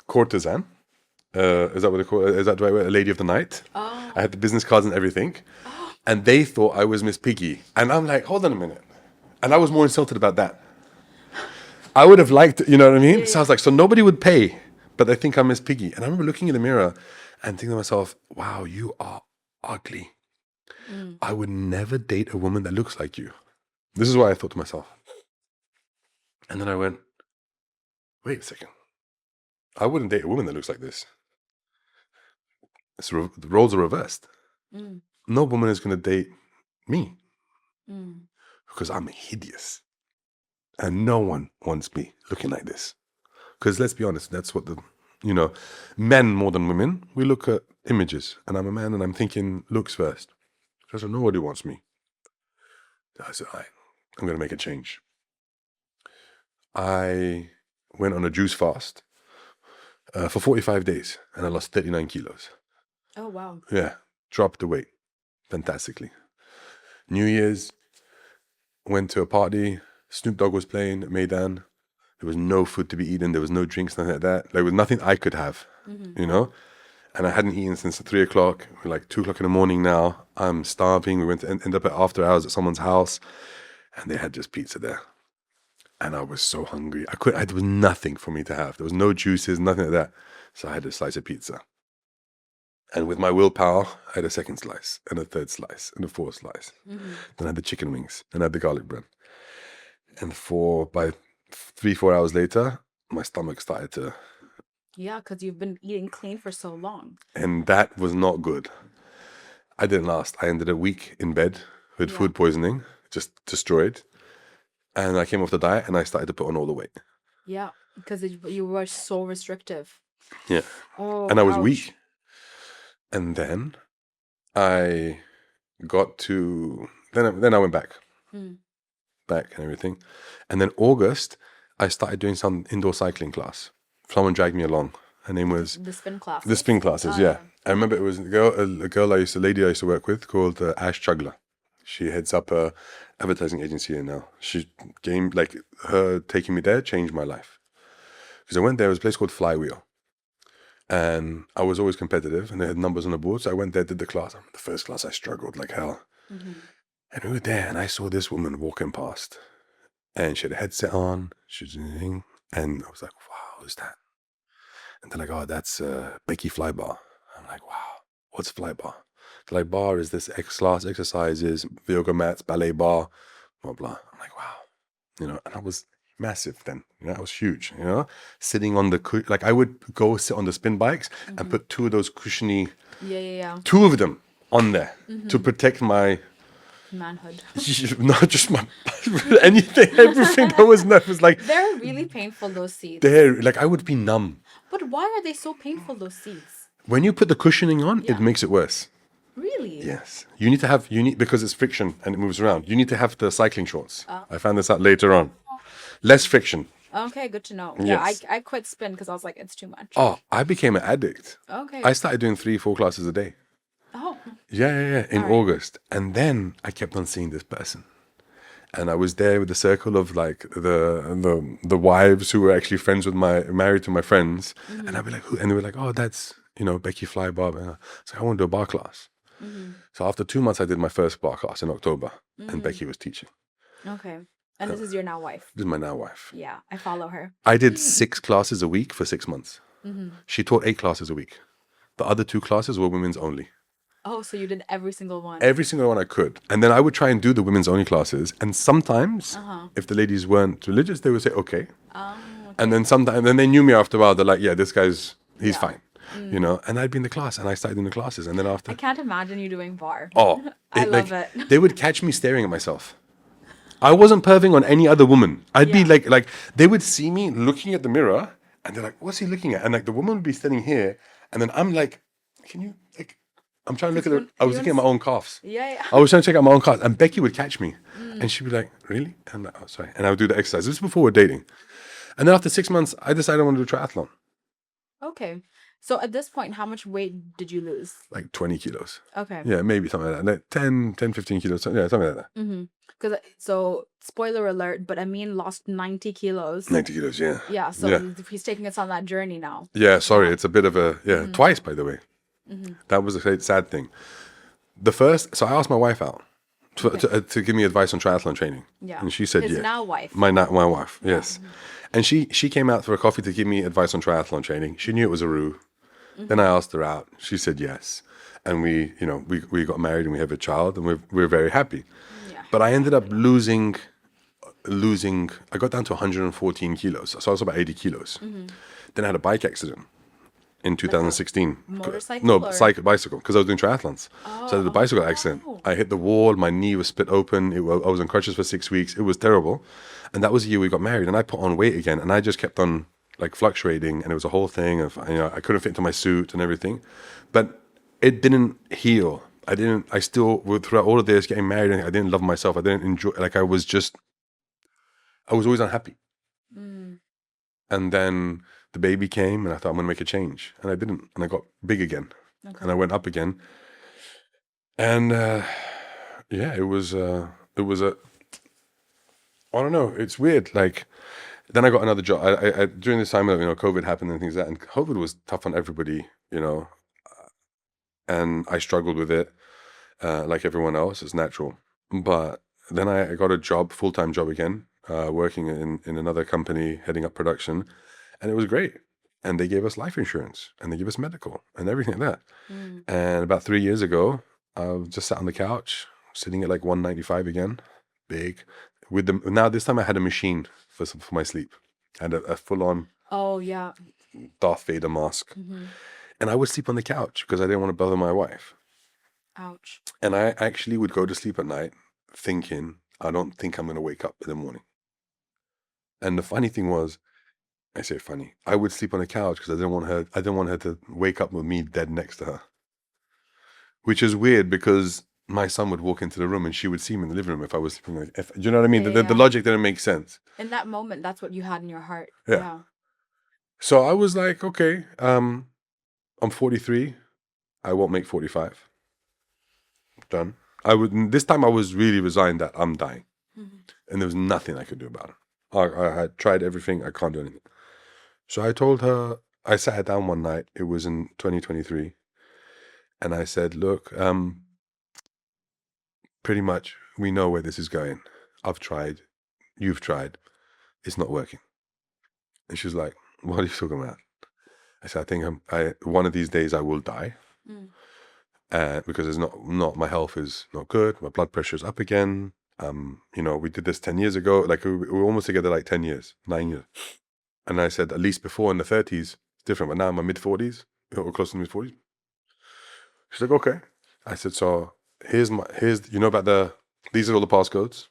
courtesan. Is that what they call it? Is that the right word? A lady of the night. I had the business cards and everything. And they thought I was Miss Piggy. And I'm like, hold on a minute. And I was more insulted about that. I would have liked, you know what I mean? Yeah. So I was like, so nobody would pay, but they think I'm Miss Piggy. And I remember looking in the mirror and thinking to myself, wow, you are ugly. I would never date a woman that looks like you. This is what I thought to myself. And then I went, wait a second. I wouldn't date a woman that looks like this. The roles are reversed. No woman is going to date me because I'm hideous. And no one wants me looking like this. Because let's be honest, that's what men more than women, we look at images. And I'm a man and I'm thinking looks first. So nobody wants me. I said, all right, I'm going to make a change. I went on a juice fast for 45 days and I lost 39 kilos. Oh, wow. Yeah, dropped the weight fantastically. New Year's, went to a party. Snoop Dogg was playing at Maidan. There was no food to be eaten. There was no drinks, nothing like that. There was nothing I could have, And I hadn't eaten since 3 o'clock. We're like 2 o'clock in the morning now. I'm starving. We went to end up at after hours at someone's house, and they had just pizza there. And I was so hungry. There was nothing for me to have. There was no juices, nothing like that. So I had a slice of pizza. And with my willpower, I had a second slice, and a third slice, and a fourth slice. Then I had the chicken wings, and I had the garlic bread. And by 3-4 hours later, my stomach started to... Yeah, because you've been eating clean for so long. And that was not good. I didn't last. I ended a week in bed with food poisoning, just destroyed. And I came off the diet, and I started to put on all the weight. Yeah, because you were so restrictive. Yeah. Oh, and I was weak. And then I got to... Then I went back. Back and everything. And then August, I started doing some indoor cycling class. Someone dragged me along. Her name was... The spin classes. The spin classes, yeah. I remember it was a lady I used to work with called Ash Chugler. She heads up a advertising agency here now. Her taking me there changed my life. Because I went there, it was a place called Flywheel. And I was always competitive, and they had numbers on the board. So I went there, did the class. The first class, I struggled like hell. And we were there, and I saw this woman walking past. And she had a headset on. She was doing, and I was like, wow, who's that? And they're like, oh, that's Becky Flybar. I'm like, wow, what's Flybar? They're like, bar is this class exercises, yoga mats, ballet bar, blah, blah. I'm like, wow. And I was massive then. I was huge, sitting on I would go sit on the spin bikes and put 2 of those cushiony, 2 of them on there to protect my manhood. Not just my everything that was like... They're really painful, those seats. I would be numb. But why are they so painful, those seats? When you put the cushioning on, it makes it worse. Really? Yes. Because it's friction and it moves around. You need to have the cycling shorts. I found this out later on. Less friction. Okay, good to know. Yes. Yeah, I quit spin because I was like, it's too much. Oh, I became an addict. Okay. I started doing 3-4 classes a day. Oh. Yeah. In August. And then I kept on seeing this person. And I was there with the circle of the wives who were actually married to my friends. And I'd be like, who? And they were like, oh, that's, Becky Flybar. So I want to do a bar class. So after 2 months, I did my first bar class in October. And Becky was teaching. Okay. And this is your now wife? This is my now wife. Yeah, I follow her. I did 6 classes a week for 6 months. She taught 8 classes a week. The other 2 classes were women's only. Oh, so you did every single one? Every single one I could. And then I would try and do the women's only classes. And sometimes, if the ladies weren't religious, they would say, okay. And then then they knew me after a while. They're like, yeah, this guy's, he's fine. And I'd be in the class and I started in the classes. And then after... I can't imagine you doing bar. Oh. I love it. They would catch me staring at myself. I wasn't perving on any other woman. I'd be like, they would see me looking at the mirror and they're like, what's he looking at? And the woman would be standing here. And then I'm like, can you, I'm trying to look at her. I was looking at my own calves. Yeah. I was trying to check out my own calves. And Becky would catch me. And she'd be like, really? And I'm like, oh, sorry. And I would do the exercise. This was before we're dating. And then after 6 months, I decided I want to do triathlon. Okay. So at this point, how much weight did you lose? Like 20 kilos. Okay. Yeah, maybe something like that. Like 10, 15 kilos. Yeah, something like that. So, spoiler alert, but Amin lost 90 kilos. 90 kilos, yeah. Yeah, so he's taking us on that journey now. Yeah, sorry. It's a bit of a, twice, by the way. That was a sad thing. So I asked my wife out to give me advice on triathlon training. Yeah. And she said, His now wife. My wife, yes. And she came out for a coffee to give me advice on triathlon training. She knew it was a ruse. Then I asked her out. She said yes. and we got married and we have a child, and we're very happy. Yeah. But I ended up losing. I got down to 114 kilos, so I was about 80 kilos. Then I had a bike accident in 2016. Motorcycle? No, Or? bicycle, because I was doing triathlons. So I had a bicycle accident. I hit the wall, my knee was split open. I was on crutches for 6 weeks. It was terrible. And that was the year we got married. And I put on weight again, and I just kept on like fluctuating. And it was a whole thing of, I couldn't fit into my suit and everything. But it didn't heal. I still, throughout all of this, getting married, I didn't love myself. I didn't enjoy, I was always unhappy. And then the baby came, and I thought I'm going to make a change. And I didn't. And I got big again. Okay. And I went up again. And it was I don't know. It's weird. Like, then I got another job. I during this time of, COVID happened and things like that. And COVID was tough on everybody, and I struggled with it, like everyone else. It's natural. But then I got a job, full-time job again, working in another company, heading up production, and it was great. And they gave us life insurance, and they gave us medical, and everything like that. And about 3 years ago, I just sat on the couch, sitting at like 195 again, big. Now this time I had a machine for my sleep, and a full-on Oh, yeah. Darth Vader mask. And I would sleep on the couch because I didn't want to bother my wife. Ouch. And I actually would go to sleep at night thinking, I don't think I'm going to wake up in the morning. And the funny thing was, I say funny, I would sleep on the couch because I didn't want her to wake up with me dead next to her. Which is weird because my son would walk into the room and she would see me in the living room if I was sleeping. Do you know what I mean? Yeah, The logic didn't make sense. In that moment, that's what you had in your heart. Yeah. So I was like, okay, I'm 43. I won't make 45. Done. This time I was really resigned that I'm dying. And there was nothing I could do about it. I had tried everything. I can't do anything. So I told her, I sat her down one night. It was in 2023. And I said, look, pretty much we know where this is going. I've tried. You've tried. It's not working. And she's like, what are you talking about? I said, I think one of these days I will die. Because it's not my health is not good. My blood pressure is up again. We did this 10 years ago. Like we were almost together like 10 years, 9 years. And I said, at least before in the 30s, it's different. But now in my mid-40s, or close to the mid-40s. She's like, okay. I said, so here's about these are all the passwords,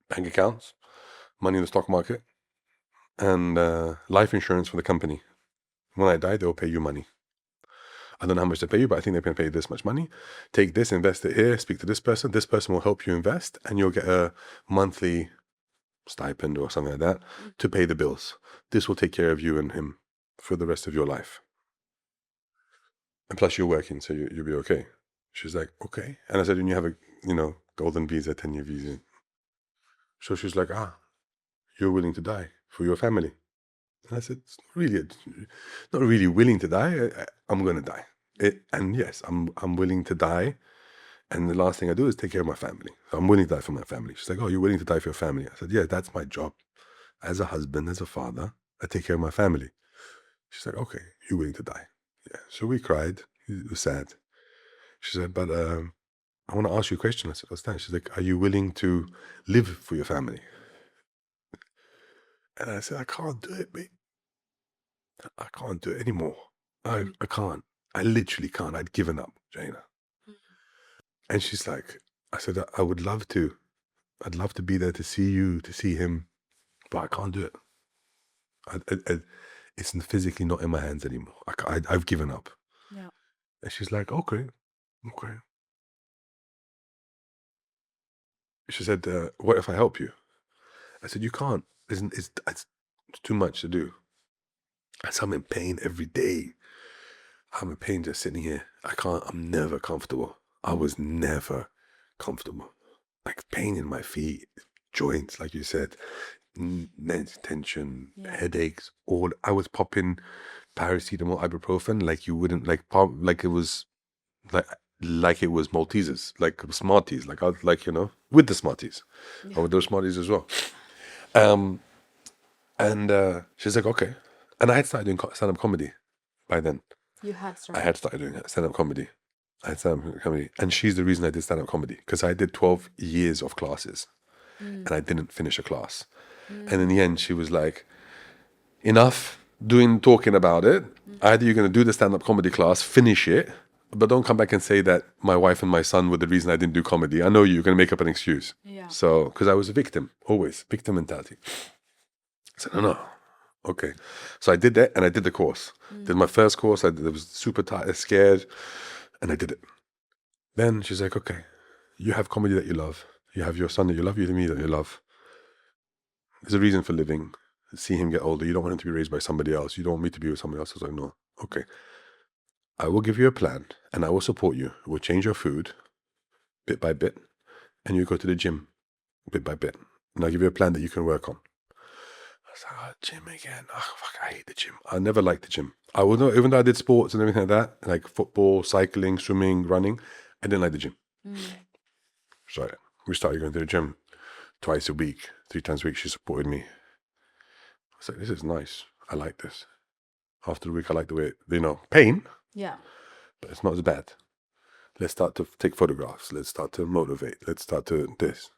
bank accounts, money in the stock market, and life insurance for the company. When I die, they'll pay you money. I don't know how much they pay you, but I think they're going to pay you this much money. Take this, invest it here, speak to this person. This person will help you invest, and you'll get a monthly stipend or something like that to pay the bills. This will take care of you and him for the rest of your life. And plus you're working, so you'll be okay. She's like, okay. And I said, and you have a, golden visa, 10-year visa. So she's like, you're willing to die for your family. And I said, it's not really willing to die. I'm going to die. And yes, I'm willing to die. And the last thing I do is take care of my family. So I'm willing to die for my family. She's like, oh, you're willing to die for your family? I said, yeah, that's my job. As a husband, as a father, I take care of my family. She's like, okay, you're willing to die. Yeah. So we cried. It was sad. She said, but I want to ask you a question. I said, what's that? She's like, are you willing to live for your family? And I said, I can't do it, mate. I can't do it anymore. I can't. I literally can't. I'd given up, Jaina. And she's like, I said, I would love to. I'd love to be there to see you, to see him, but I can't do it. It's physically not in my hands anymore. I've given up. Yeah. And she's like, okay. She said, what if I help you? I said, you can't. It's too much to do. I said, I'm in pain every day. I'm in pain just sitting here. I'm never comfortable. I was never comfortable. Like pain in my feet, joints, like you said, tension, headaches. I was popping paracetamol, ibuprofen, like you wouldn't like it was like it was Maltesers, like Smarties, with the Smarties, or with those Smarties as well. And she's like, okay. And I had started doing stand-up comedy by then. You had I started. had started doing stand-up comedy. I had stand-up comedy. And she's the reason I did stand-up comedy, because I did 12 years of classes and I didn't finish a class. And in the end, she was like, enough talking about it. Either you're going to do the stand-up comedy class, finish it, but don't come back and say that my wife and my son were the reason I didn't do comedy. I know you're going to make up an excuse. Yeah. So, because I was a victim, always, victim mentality. I said, no. Okay. So I did that and I did the course. Did my first course. I was super tired, scared, and I did it. Then she's like, okay, you have comedy that you love. You have your son that you love. You have me that you love. There's a reason for living. See him get older. You don't want him to be raised by somebody else. You don't want me to be with somebody else. I was like, no. Okay. I will give you a plan and I will support you. We'll change your food bit by bit and you go to the gym bit by bit. And I'll give you a plan that you can work on. I was like, oh, gym again. Oh, fuck, I hate the gym. I never liked the gym. I would know, even though I did sports and everything like that, like football, cycling, swimming, running, I didn't like the gym. So we started going to the gym twice a week, 3 times a week. She supported me. I was like, this is nice. I like this. After a week, I like the way, pain, Yeah. but it's not as bad. Let's start to take photographs. Let's start to motivate. Let's start to this.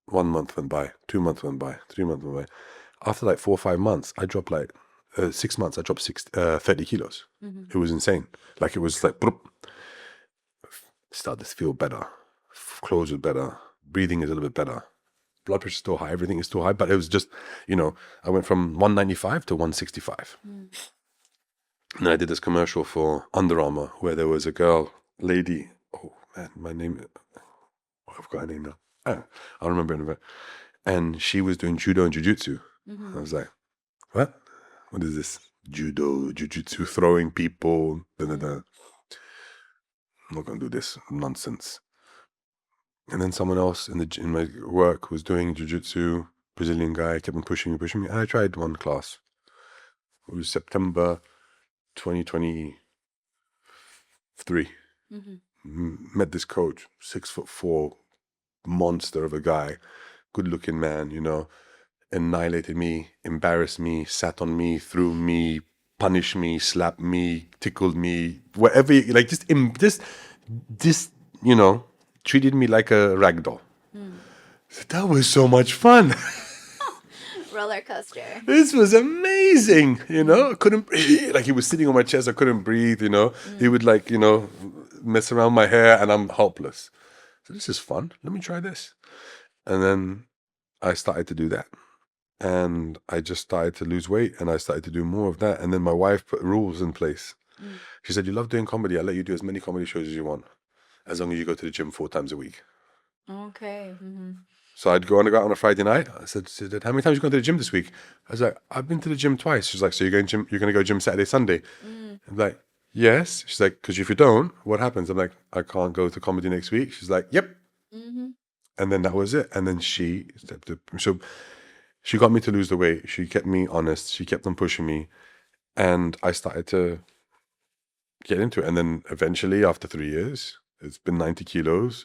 1 month went by, 2 months went by, 3 months went by. After like 4 or 5 months, I dropped 6 months, I dropped 30 kilos. It was insane. Like it was like, bloop. Started to feel better. Clothes were better. Breathing is a little bit better. Blood pressure is still high. Everything is still high. But it was just, I went from 195 to 165. And I did this commercial for Under Armour where there was a lady. Oh, man, I've got her name now. I'll remember in a bit. And she was doing judo and jiu-jitsu. I was like, what? What is this? Judo, jiu-jitsu, throwing people. I'm not going to do this nonsense. And then someone else in my work was doing jiu-jitsu. Brazilian guy kept on pushing me. And I tried one class. It was September 2023. Met this coach, 6'4", monster of a guy, good-looking man, annihilated me, embarrassed me, sat on me, threw me, punished me, slapped me, tickled me, whatever, just treated me like a rag doll. So that was so much fun. Roller coaster. This was amazing, I couldn't breathe. Like he was sitting on my chest, I couldn't breathe, He would mess around my hair and I'm helpless. So this is fun. Let me try this. And then I started to do that. And I just started to lose weight and I started to do more of that. And then my wife put rules in place. She said, you love doing comedy. I'll let you do as many comedy shows as you want, as long as you go to the gym 4 times a week. Okay. So I'd go out on a Friday night. I said, how many times you gone to the gym this week? I was like, I've been to the gym twice. She's like, so you're going to go gym Saturday, Sunday? I'm like, yes. She's like, because if you don't, what happens? I'm like, I can't go to comedy next week. She's like, yep. And then that was it. And then she got me to lose the weight. She kept me honest. She kept on pushing me. And I started to get into it. And then eventually, after 3 years, it's been 90 kilos.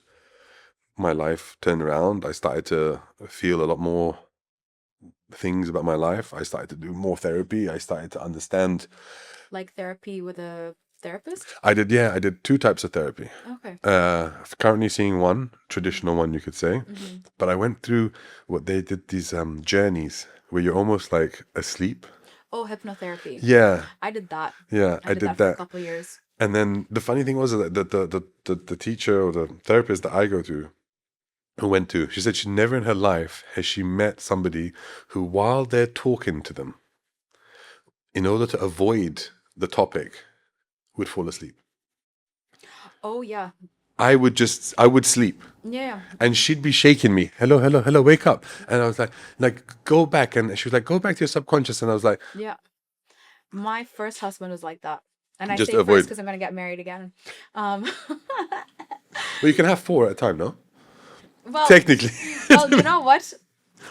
My life turned around. I started to feel a lot more things about my life. I started to do more therapy. I started to understand. Like therapy with a therapist? I did 2 types of therapy. Okay. Currently seeing one, traditional one, you could say. But I went through what they did, these journeys where you're almost like asleep. Oh, hypnotherapy. Yeah. I did that. Yeah, I did that for a couple of years. And then the funny thing was that the teacher or the therapist that I went to, she said she never in her life has she met somebody who, while they're talking to them, in order to avoid the topic, would fall asleep. Oh, yeah. I would sleep. Yeah. And she'd be shaking me. Hello, wake up. And I was like, go back. And she was like, go back to your subconscious. And I was like, yeah. My first husband was like that. And I Just say avoid. first because I'm going to get married again. Well, you can have 4 at a time, no? Well, Technically. well, you know what?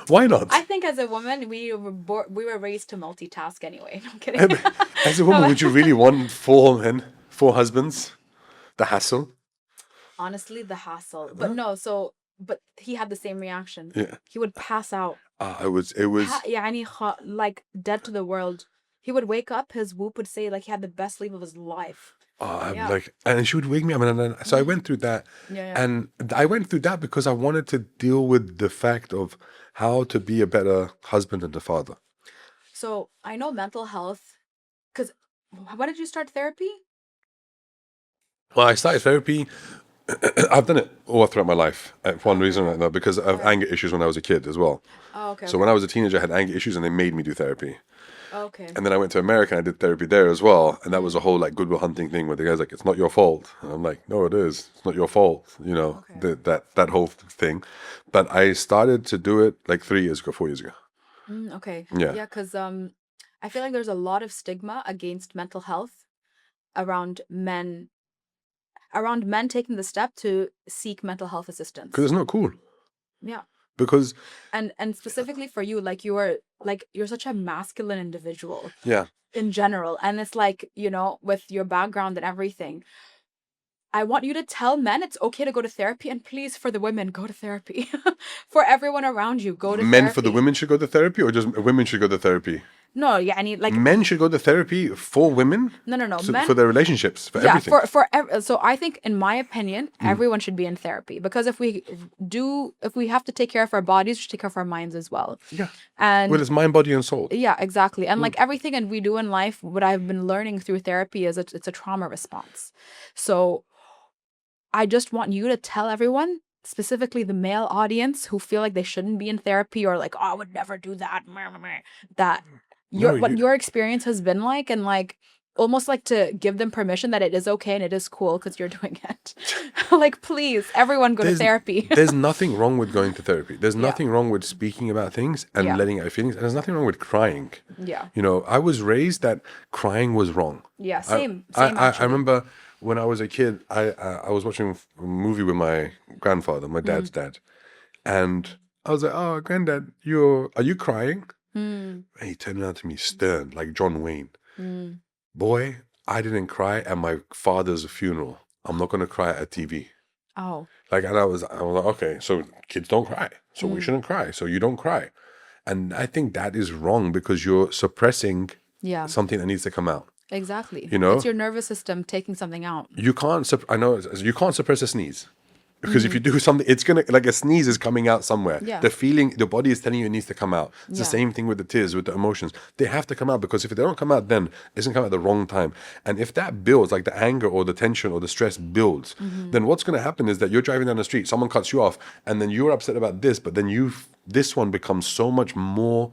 Why not? I think as a woman, we were raised to multitask anyway. No, I'm kidding. As a woman, would you really want 4 men, 4 husbands? The hassle? Honestly, the hassle. But no, but he had the same reaction. Yeah. He would pass out. It was. يعني like dead to the world. he would wake up, his whoop would say like he had the best sleep of his life. I'm Yeah. like, and she would wake me up, so I went through that, Yeah. and I went through that because I wanted to deal with the fact of how to be a better husband and a father. So I know mental health, because when did you start therapy? Well, I started therapy. I've done it all throughout my life for one reason or another, because of anger issues when I was a kid as well. Oh, okay. So when I was a teenager, I had anger issues, and they made me do therapy. Okay. And then I went to America and I did therapy there as well. And that was a whole like Goodwill Hunting thing where the guy's like, it's not your fault. And I'm like, no, it is. It's not your fault. You know, Okay. that whole thing. But I started to do it like 3 years ago, 4 years ago. Okay. Yeah. Yeah, because I feel like there's a lot of stigma against mental health around men taking the step to seek mental health assistance. Because it's not cool. Yeah. Because And specifically for you, like you're such a masculine individual yeah, in general. And it's like, with your background and everything, I want you to tell men it's okay to go to therapy, and please, for the women, go to therapy. For everyone around you, go to men therapy. for the women should go to therapy, or just women should go to therapy? No, yeah, I need like Men should go to therapy for women. no, Men, for their relationships, for everything. So I think, in my opinion, everyone should be in therapy, because if we have to take care of our bodies, we should take care of our minds as well. Yeah. And Well, it's mind, body, and soul. yeah, exactly. And like everything and we do in life, what I've been learning through therapy is it's a trauma response. So I just want you to tell everyone, specifically the male audience who feel like they shouldn't be in therapy, or like, oh, I would never do that, that what your experience has been like, and like almost like to give them permission that it is okay and it is cool because you're doing it. Like, please, everyone go to therapy. There's nothing wrong with going to therapy. There's nothing wrong with speaking about things and letting out your feelings. And there's nothing wrong with crying. Yeah. You know, I was raised that crying was wrong. Yeah, same. I remember when I was a kid, I was watching a movie with my grandfather, my dad's dad. And I was like, oh, granddad, are you crying? And he turned around to me stern, like John Wayne. Boy, I didn't cry at my father's funeral. I'm not going to cry at TV. Oh. Like, and I was like, okay, so kids don't cry. So we shouldn't cry. So you don't cry. And I think that is wrong, because you're suppressing something that needs to come out. Exactly. You know? It's your nervous system taking something out. You can't, you can't suppress a sneeze. Because if you do something, it's going to, like a sneeze is coming out somewhere. Yeah. The body is telling you it needs to come out. It's the same thing with the tears, with the emotions. They have to come out, because if they don't come out then, it's going to come out at the wrong time. And if that builds, like the anger or the tension or the stress builds, then what's going to happen is that you're driving down the street, someone cuts you off, and then you're upset about this, but then this one becomes so much more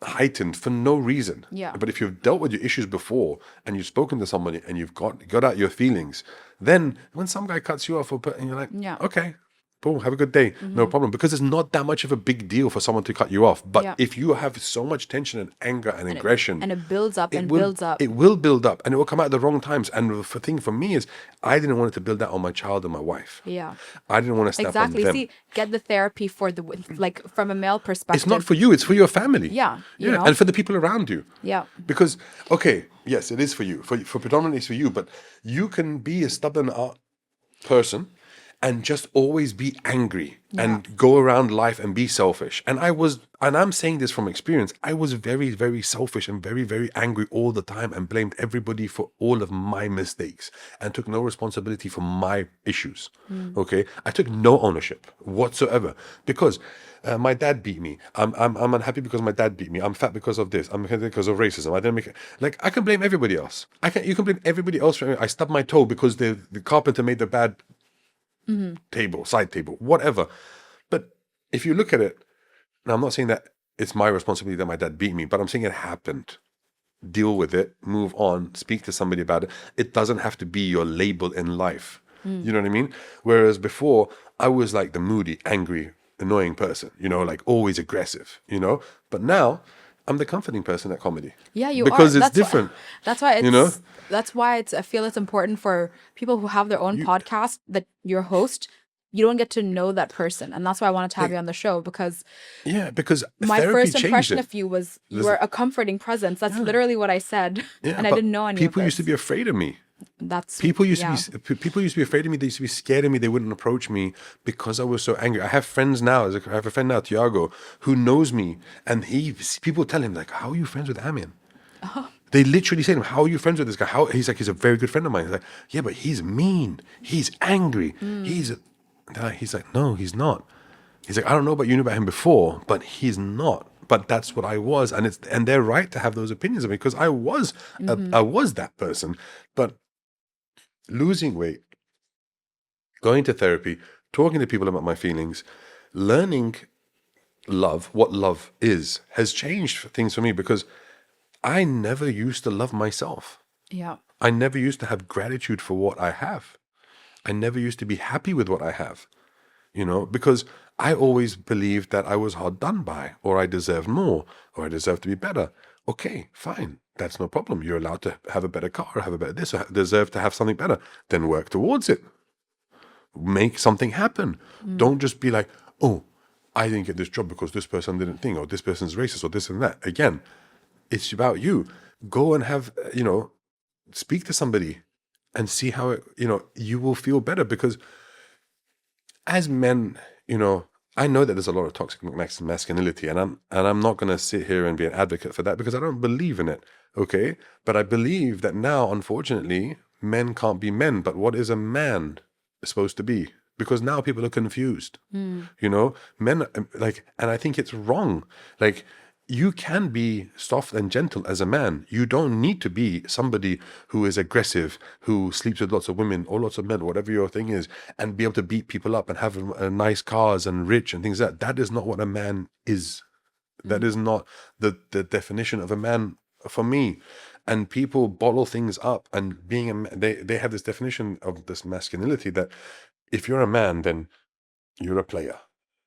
heightened for no reason. Yeah. But if you've dealt with your issues before and you've spoken to somebody and you've got out your feelings, then when some guy cuts you off, and you're like, okay, boom, have a good day, no problem, because it's not that much of a big deal for someone to cut you off. But if you have so much tension and anger and aggression, and it builds up and builds up, it will build up, and it will come out at the wrong times. And the thing for me is, I didn't want it to build that on my child and my wife. Yeah, I didn't want to step on them. See, get the therapy for like from a male perspective. It's not for you; it's for your family. Yeah, you know? And for the people around you. Yeah, because yes, it is for you. For predominantly it's for you, but you can be a stubborn person and just always be angry and go around life and be selfish. And I'm saying this from experience, I was very, very selfish and very, very angry all the time, and blamed everybody for all of my mistakes and took no responsibility for my issues. Okay, I took no ownership whatsoever, because my dad beat me. I'm unhappy because my dad beat me. I'm fat because of this. I'm because of racism. I didn't make it. Like, I can blame everybody else. You can blame everybody else for it. I stubbed my toe because the carpenter made the bad side table, whatever. But if you look at it, now I'm not saying that it's my responsibility that my dad beat me, but I'm saying it happened. Deal with it, move on, speak to somebody about it. It doesn't have to be your label in life. You know what I mean? Whereas before, I was like the moody, angry, annoying person, like always aggressive, But now, I'm the comforting person at comedy. Yeah, you because are. It's different. That's why it's, That's why I feel it's important for people who have their own podcast, that your host, you don't get to know that person. And that's why I wanted to have you on the show, because my first impression of you was you were a comforting presence. That's literally what I said. And I didn't know any of People used to be afraid of me. People used to be afraid of me. They used to be scared of me. They wouldn't approach me because I was so angry. I have friends now. I have a friend now, Tiago, who knows me, and people tell him, like, "How are you friends with Amin?" They literally say to him, how are you friends with this guy? He's like, he's a very good friend of mine. He's like, yeah, but he's mean. He's angry. He's like, no, he's not. He's like, I don't know about you knew about him before, but he's not. But that's what I was. And they're right to have those opinions of me because I was that person. But losing weight, going to therapy, talking to people about my feelings, learning what love is, has changed things for me because I never used to love myself. Yeah. I never used to have gratitude for what I have. I never used to be happy with what I have, because I always believed that I was hard done by, or I deserved more, or I deserved to be better. Okay, fine. That's no problem. You're allowed to have a better car, or have a better this, or deserve to have something better. Then work towards it. Make something happen. Don't just be like, oh, I didn't get this job because this person didn't think, or this person's racist, or this and that. Again, it's about you. Go and have, speak to somebody and see how it, you will feel better because as men, I know that there's a lot of toxic masculinity, and I'm not going to sit here and be an advocate for that because I don't believe in it. Okay, but I believe that now, unfortunately, men can't be men. But what is a man supposed to be? Because now people are confused. Men and I think it's wrong. Like, you can be soft and gentle as a man. You don't need to be somebody who is aggressive, who sleeps with lots of women or lots of men, whatever your thing is, and be able to beat people up and have nice cars and rich and things like that. That is not what a man is. That is not the definition of a man for me. And people bottle things up, and being a man, they have this definition of this masculinity that if you're a man, then you're a player.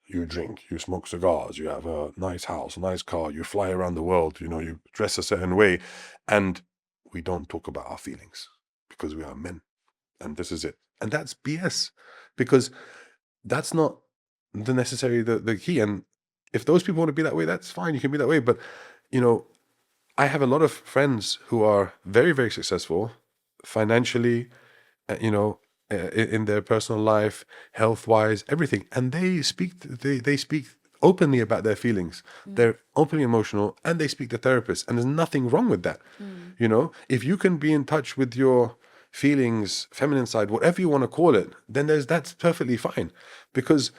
You drink, you smoke cigars, you have a nice house, a nice car, you fly around the world, you dress a certain way, and we don't talk about our feelings because we are men, and this is it. And that's BS, because that's not the key. And if those people want to be that way, that's fine, you can be that way. But, I have a lot of friends who are very, very successful financially, in their personal life, health-wise, everything, and they speak openly about their feelings. They're openly emotional, and they speak to therapists, and there's nothing wrong with that. If you can be in touch with your feelings, feminine side, whatever you want to call it, then that's perfectly fine. Because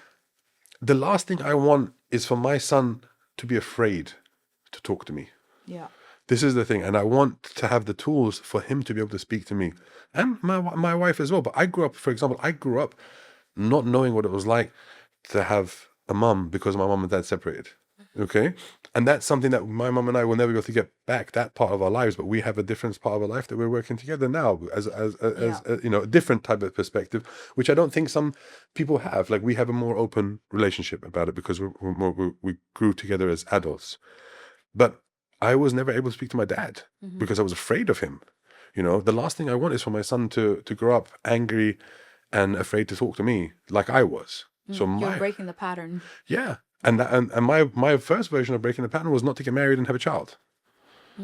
the last thing I want is for my son to be afraid to talk to me. Yeah. This is the thing, and I want to have the tools for him to be able to speak to me, and my wife as well. But for example, I grew up not knowing what it was like to have a mum because my mum and dad separated. Okay, and that's something that my mum and I will never be able to get back, that part of our lives. But we have a different part of our life that we're working together now as a different type of perspective, which I don't think some people have. Like, we have a more open relationship about it because we grew together as adults. But I was never able to speak to my dad because I was afraid of him. The last thing I want is for my son to grow up angry and afraid to talk to me like I was. So You're breaking the pattern. Yeah. And my first version of breaking the pattern was not to get married and have a child.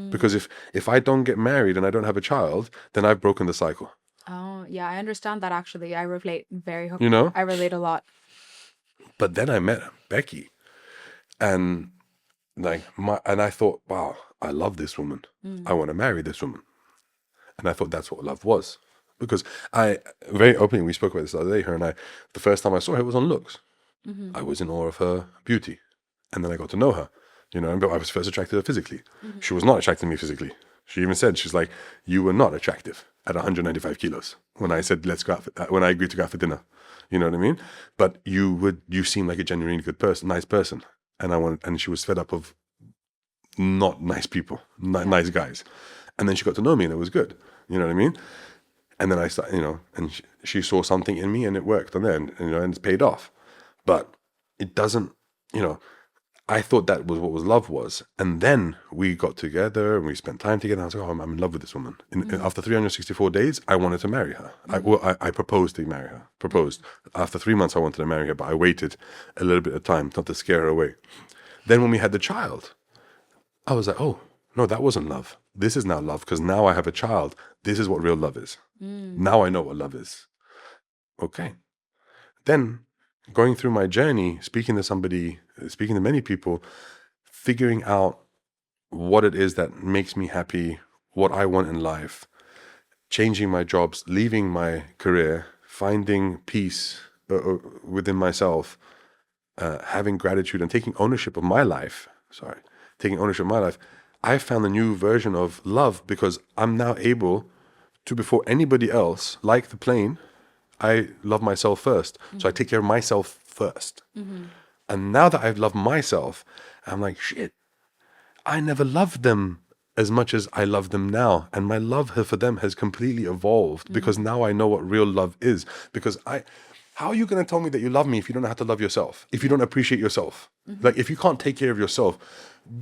Because if I don't get married and I don't have a child, then I've broken the cycle. Oh, yeah, I understand that actually. I relate You I relate a lot. But then I met Becky, and I thought, wow, I love this woman. I want to marry this woman. And I thought that's what love was. Because very openly, we spoke about this the other day, her and I, the first time I saw her was on looks. I was in awe of her beauty. And then I got to know her, but I was first attracted to her physically. She was not attracted to me physically. She even said, she's like, you were not attractive at 195 kilos when I said, let's go out when I agreed to go out for dinner. You know what I mean? But you seem like a genuinely good person, nice person. And she was fed up of not nice people, nice guys. And then she got to know me, and it was good. You know what I mean? And then I started, and she saw something in me, and it worked on there, and it's paid off. But it doesn't, I thought that was what love was. And then we got together and we spent time together. And I was like, oh, I'm in love with this woman. After 364 days, I wanted to marry her. I proposed to marry her. Proposed. After 3 months, I wanted to marry her, but I waited a little bit of time not to scare her away. Then when we had the child, I was like, oh, no, that wasn't love. This is now love, because now I have a child. This is what real love is. Now I know what love is. Okay. Then going through my journey, speaking to many people, figuring out what it is that makes me happy, what I want in life, changing my jobs, leaving my career, finding peace within myself, having gratitude and taking ownership of my life. Taking ownership of my life. I found a new version of love because I'm now able to, before anybody else, like the plane, I love myself first. So I take care of myself first. And now that I've loved myself, I'm like, shit, I never loved them as much as I love them now. And my love for them has completely evolved because now I know what real love is. Because how are you going to tell me that you love me if you don't know how to love yourself? If you don't appreciate yourself? Like, if you can't take care of yourself,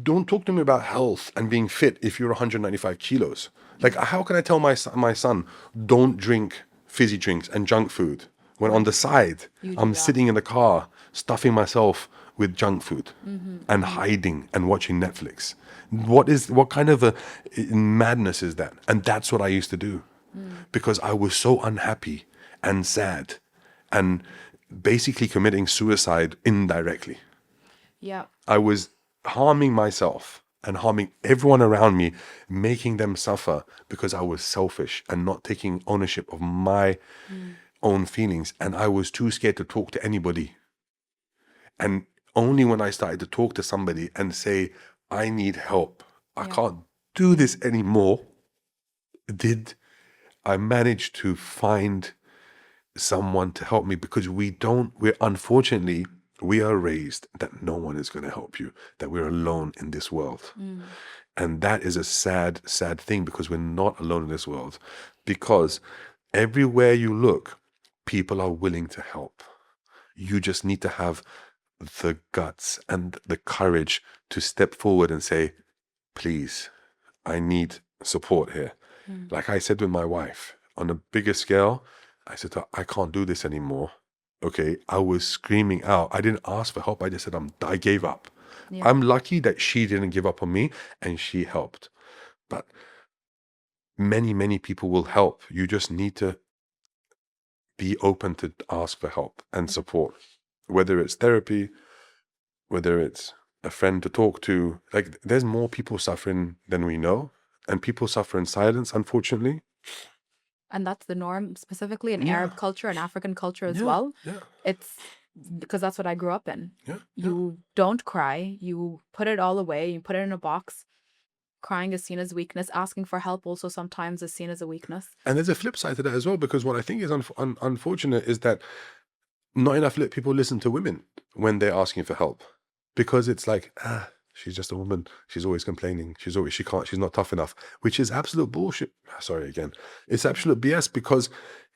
don't talk to me about health and being fit if you're 195 kilos. Like, how can I tell my son, don't drink fizzy drinks and junk food, when on the side, I'm sitting in the car, stuffing myself with junk food and hiding and watching Netflix? What kind of a madness is that? And that's what I used to do because I was so unhappy and sad and basically committing suicide indirectly. Yeah. I was harming myself and harming everyone around me, making them suffer because I was selfish and not taking ownership of my own feelings. And I was too scared to talk to anybody. And only when I started to talk to somebody and say, I need help, I can't do this anymore, did I manage to find someone to help me, because unfortunately, we are raised that no one is going to help you, that we're alone in this world. And that is a sad, sad thing, because we're not alone in this world. Because everywhere you look, people are willing to help. You just need to have the guts and the courage to step forward and say, please, I need support here. Like I said with my wife, on a bigger scale, I said to her, I can't do this anymore. Okay, I was screaming out. I didn't ask for help. I just said, I gave up. Yeah. I'm lucky that she didn't give up on me and she helped. But many, many people will help. You just need to be open to ask for help and support, whether it's therapy, whether it's a friend to talk to. Like, there's more people suffering than we know, and people suffer in silence, unfortunately. And that's the norm, specifically in Arab culture and African culture as well. Yeah. It's because that's what I grew up in. Yeah. You don't cry. You put it all away. You put it in a box. Crying is seen as weakness. Asking for help also sometimes is seen as a weakness. And there's a flip side to that as well, because what I think is unfortunate is that not enough people listen to women when they're asking for help, because it's like, she's just a woman. She's always complaining. She's not tough enough, which is absolute bullshit. Sorry again. It's absolute BS, because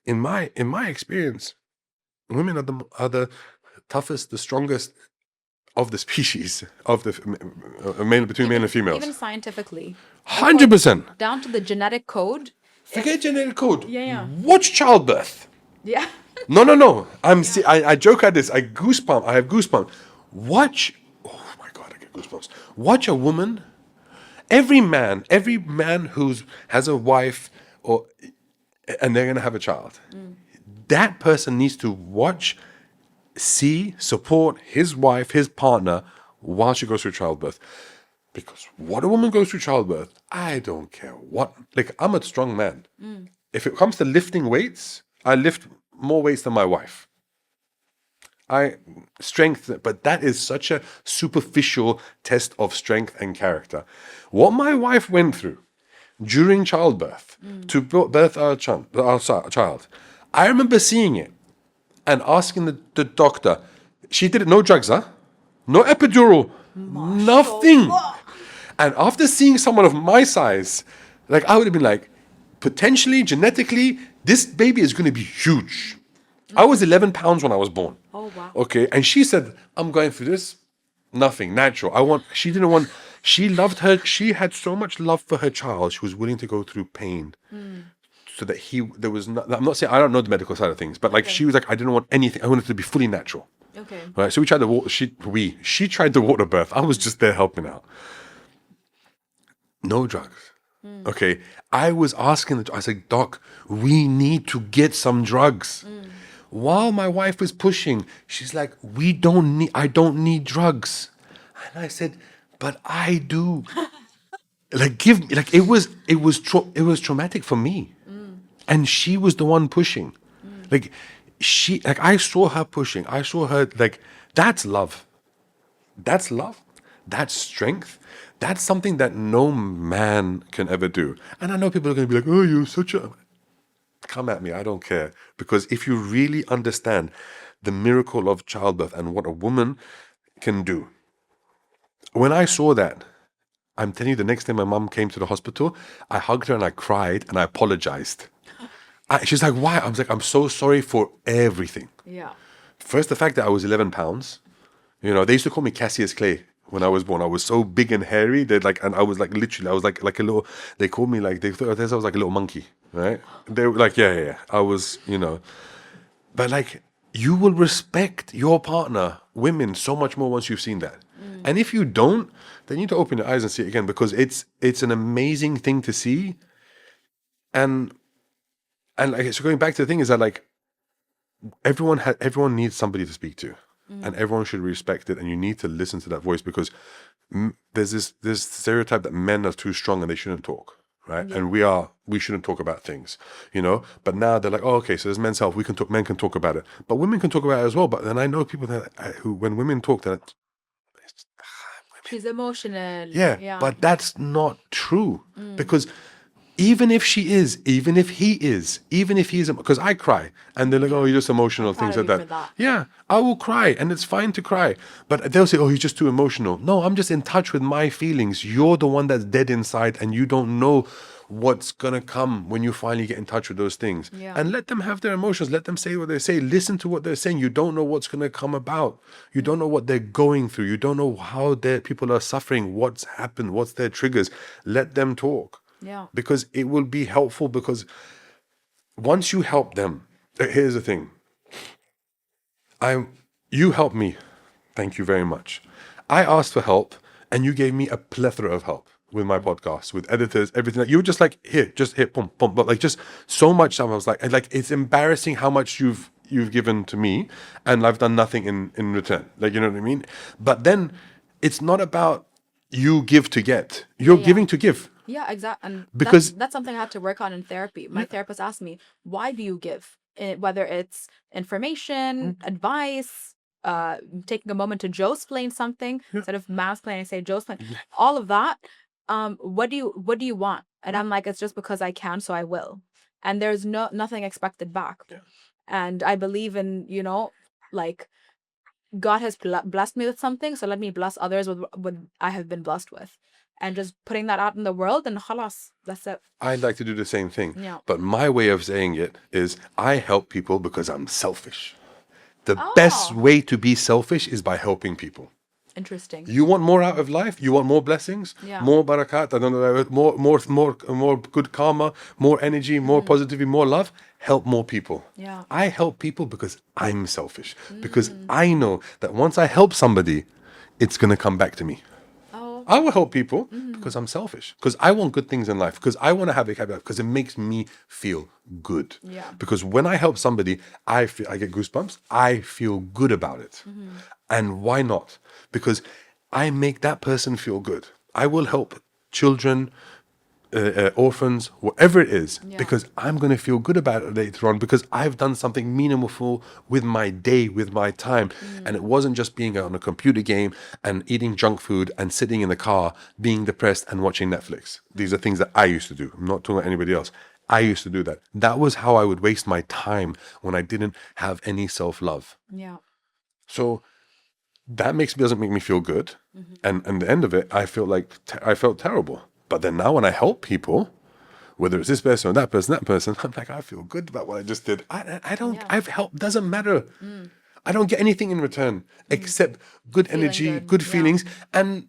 in my experience, women are the toughest, the strongest of the species, of the between male and females. Even scientifically. 100%. Down to the genetic code. Forget genetic code. Yeah. Watch childbirth. Yeah. No. I joke at this. I have goosebumps. Watch. Oh my God, I get goosebumps. Watch a woman. Every man who has a wife and they're gonna have a child. That person needs to watch, see, support his wife, his partner, while she goes through childbirth. Because what a woman goes through childbirth, I don't care what. Like, I'm a strong man. If it comes to lifting weights, I lift more weights than my wife. But that is such a superficial test of strength and character. What my wife went through during childbirth to birth our child, I remember seeing it and asking the doctor. She did it, no drugs, no epidural, nothing. And after seeing someone of my size, like, I would have been like, potentially, genetically, this baby is going to be huge. I was 11 pounds when I was born. Oh, wow. Okay. And she said, I'm going through this. Nothing. Natural. She loved her. She had so much love for her child. She was willing to go through pain. So that I'm not saying, I don't know the medical side of things, but like, she was like, I didn't want anything. I wanted it to be fully natural. Okay. Right. So we tried she tried the water birth. I was just there helping out. No drugs. Okay. I was asking, I said, Doc, we need to get some drugs. While my wife was pushing, she's like, I don't need drugs. And I said, but I do. like give me like it was traumatic for me, and she was the one pushing, like I saw her pushing. I saw her like that's love. That's love. That's strength. That's something that no man can ever do. And I know people are going to be like, "Oh, you're such a..." Come at me. I don't care. Because if you really understand the miracle of childbirth and what a woman can do, when I saw that, I'm telling you, the next day my mom came to the hospital, I hugged her and I cried and I apologized. She's like, "Why?" I was like, "I'm so sorry for everything." Yeah. First, the fact that I was 11 pounds. They used to call me Cassius Clay when I was born. I was so big and hairy that and I was like literally, I was like a little. They called me like they thought I was like a little monkey, right? They were like, yeah. I was, but like you will respect your partner, women, so much more once you've seen that. And if you don't, then you need to open your eyes and see it again because it's an amazing thing to see. And like, so going back to the thing is that like everyone needs somebody to speak to. And everyone should respect it, and you need to listen to that voice because there's this stereotype that men are too strong and they shouldn't talk, right? Yeah. And we shouldn't talk about things, But now they're like, oh, okay, so there's men's health. Men can talk about it, but women can talk about it as well. But then I know people who, when women talk, that She's emotional. yeah, but that's not true because even if she is, even if he is, because I cry and they're like, oh, you're just emotional, things like that. Yeah, I will cry and it's fine to cry. But they'll say, oh, he's just too emotional. No, I'm just in touch with my feelings. You're the one that's dead inside and you don't know what's going to come when you finally get in touch with those things. Yeah. And let them have their emotions. Let them say what they say. Listen to what they're saying. You don't know what's going to come about. You don't know what they're going through. You don't know how their people are suffering, what's happened, what's their triggers. Let them talk. Yeah. Because it will be helpful because once you help them, here's the thing. You helped me. Thank you very much. I asked for help and you gave me a plethora of help with my podcast, with editors, everything. You were just like, here, boom, boom, but like just so much stuff. I was like, it's embarrassing how much you've given to me and I've done nothing in return. Like, you know what I mean? But then it's not about you give to get. You're giving to give. Yeah, exactly. And because that's something I had to work on in therapy. My therapist asked me, why do you give? Whether it's information, advice, taking a moment to Joe-splain something, instead of mansplaining, say Joe-splain, all of that. What do you want? And I'm like, it's just because I can, so I will. And there's nothing expected back. Yeah. And I believe in, like God has blessed me with something, so let me bless others with what I have been blessed with. And just putting that out in the world, and khalas, that's it. I'd like to do the same thing. Yeah. But my way of saying it is I help people because I'm selfish. The best way to be selfish is by helping people. Interesting. You want more out of life? You want more blessings? Yeah. More barakat? I don't know, more good karma, more energy, more positivity, more love? Help more people. Yeah. I help people because I'm selfish. Because I know that once I help somebody, it's going to come back to me. I will help people because I'm selfish. Because I want good things in life. Because I want to have a happy life. Because it makes me feel good. Yeah. Because when I help somebody, I get goosebumps. I feel good about it. And why not? Because I make that person feel good. I will help children, orphans, whatever it is, because I'm going to feel good about it later on because I've done something meaningful with my day, with my time. And it wasn't just being on a computer game and eating junk food and sitting in the car, being depressed and watching Netflix. These are things that I used to do. I'm not talking about anybody else. I used to do that. That was how I would waste my time when I didn't have any self-love. Yeah. So that doesn't make me feel good. And at the end of it, I feel like I felt terrible. But then now when I help people, whether it's this person or that person, I'm like, I feel good about what I just did. I've helped, doesn't matter. I don't get anything in return except good energy, good feelings, and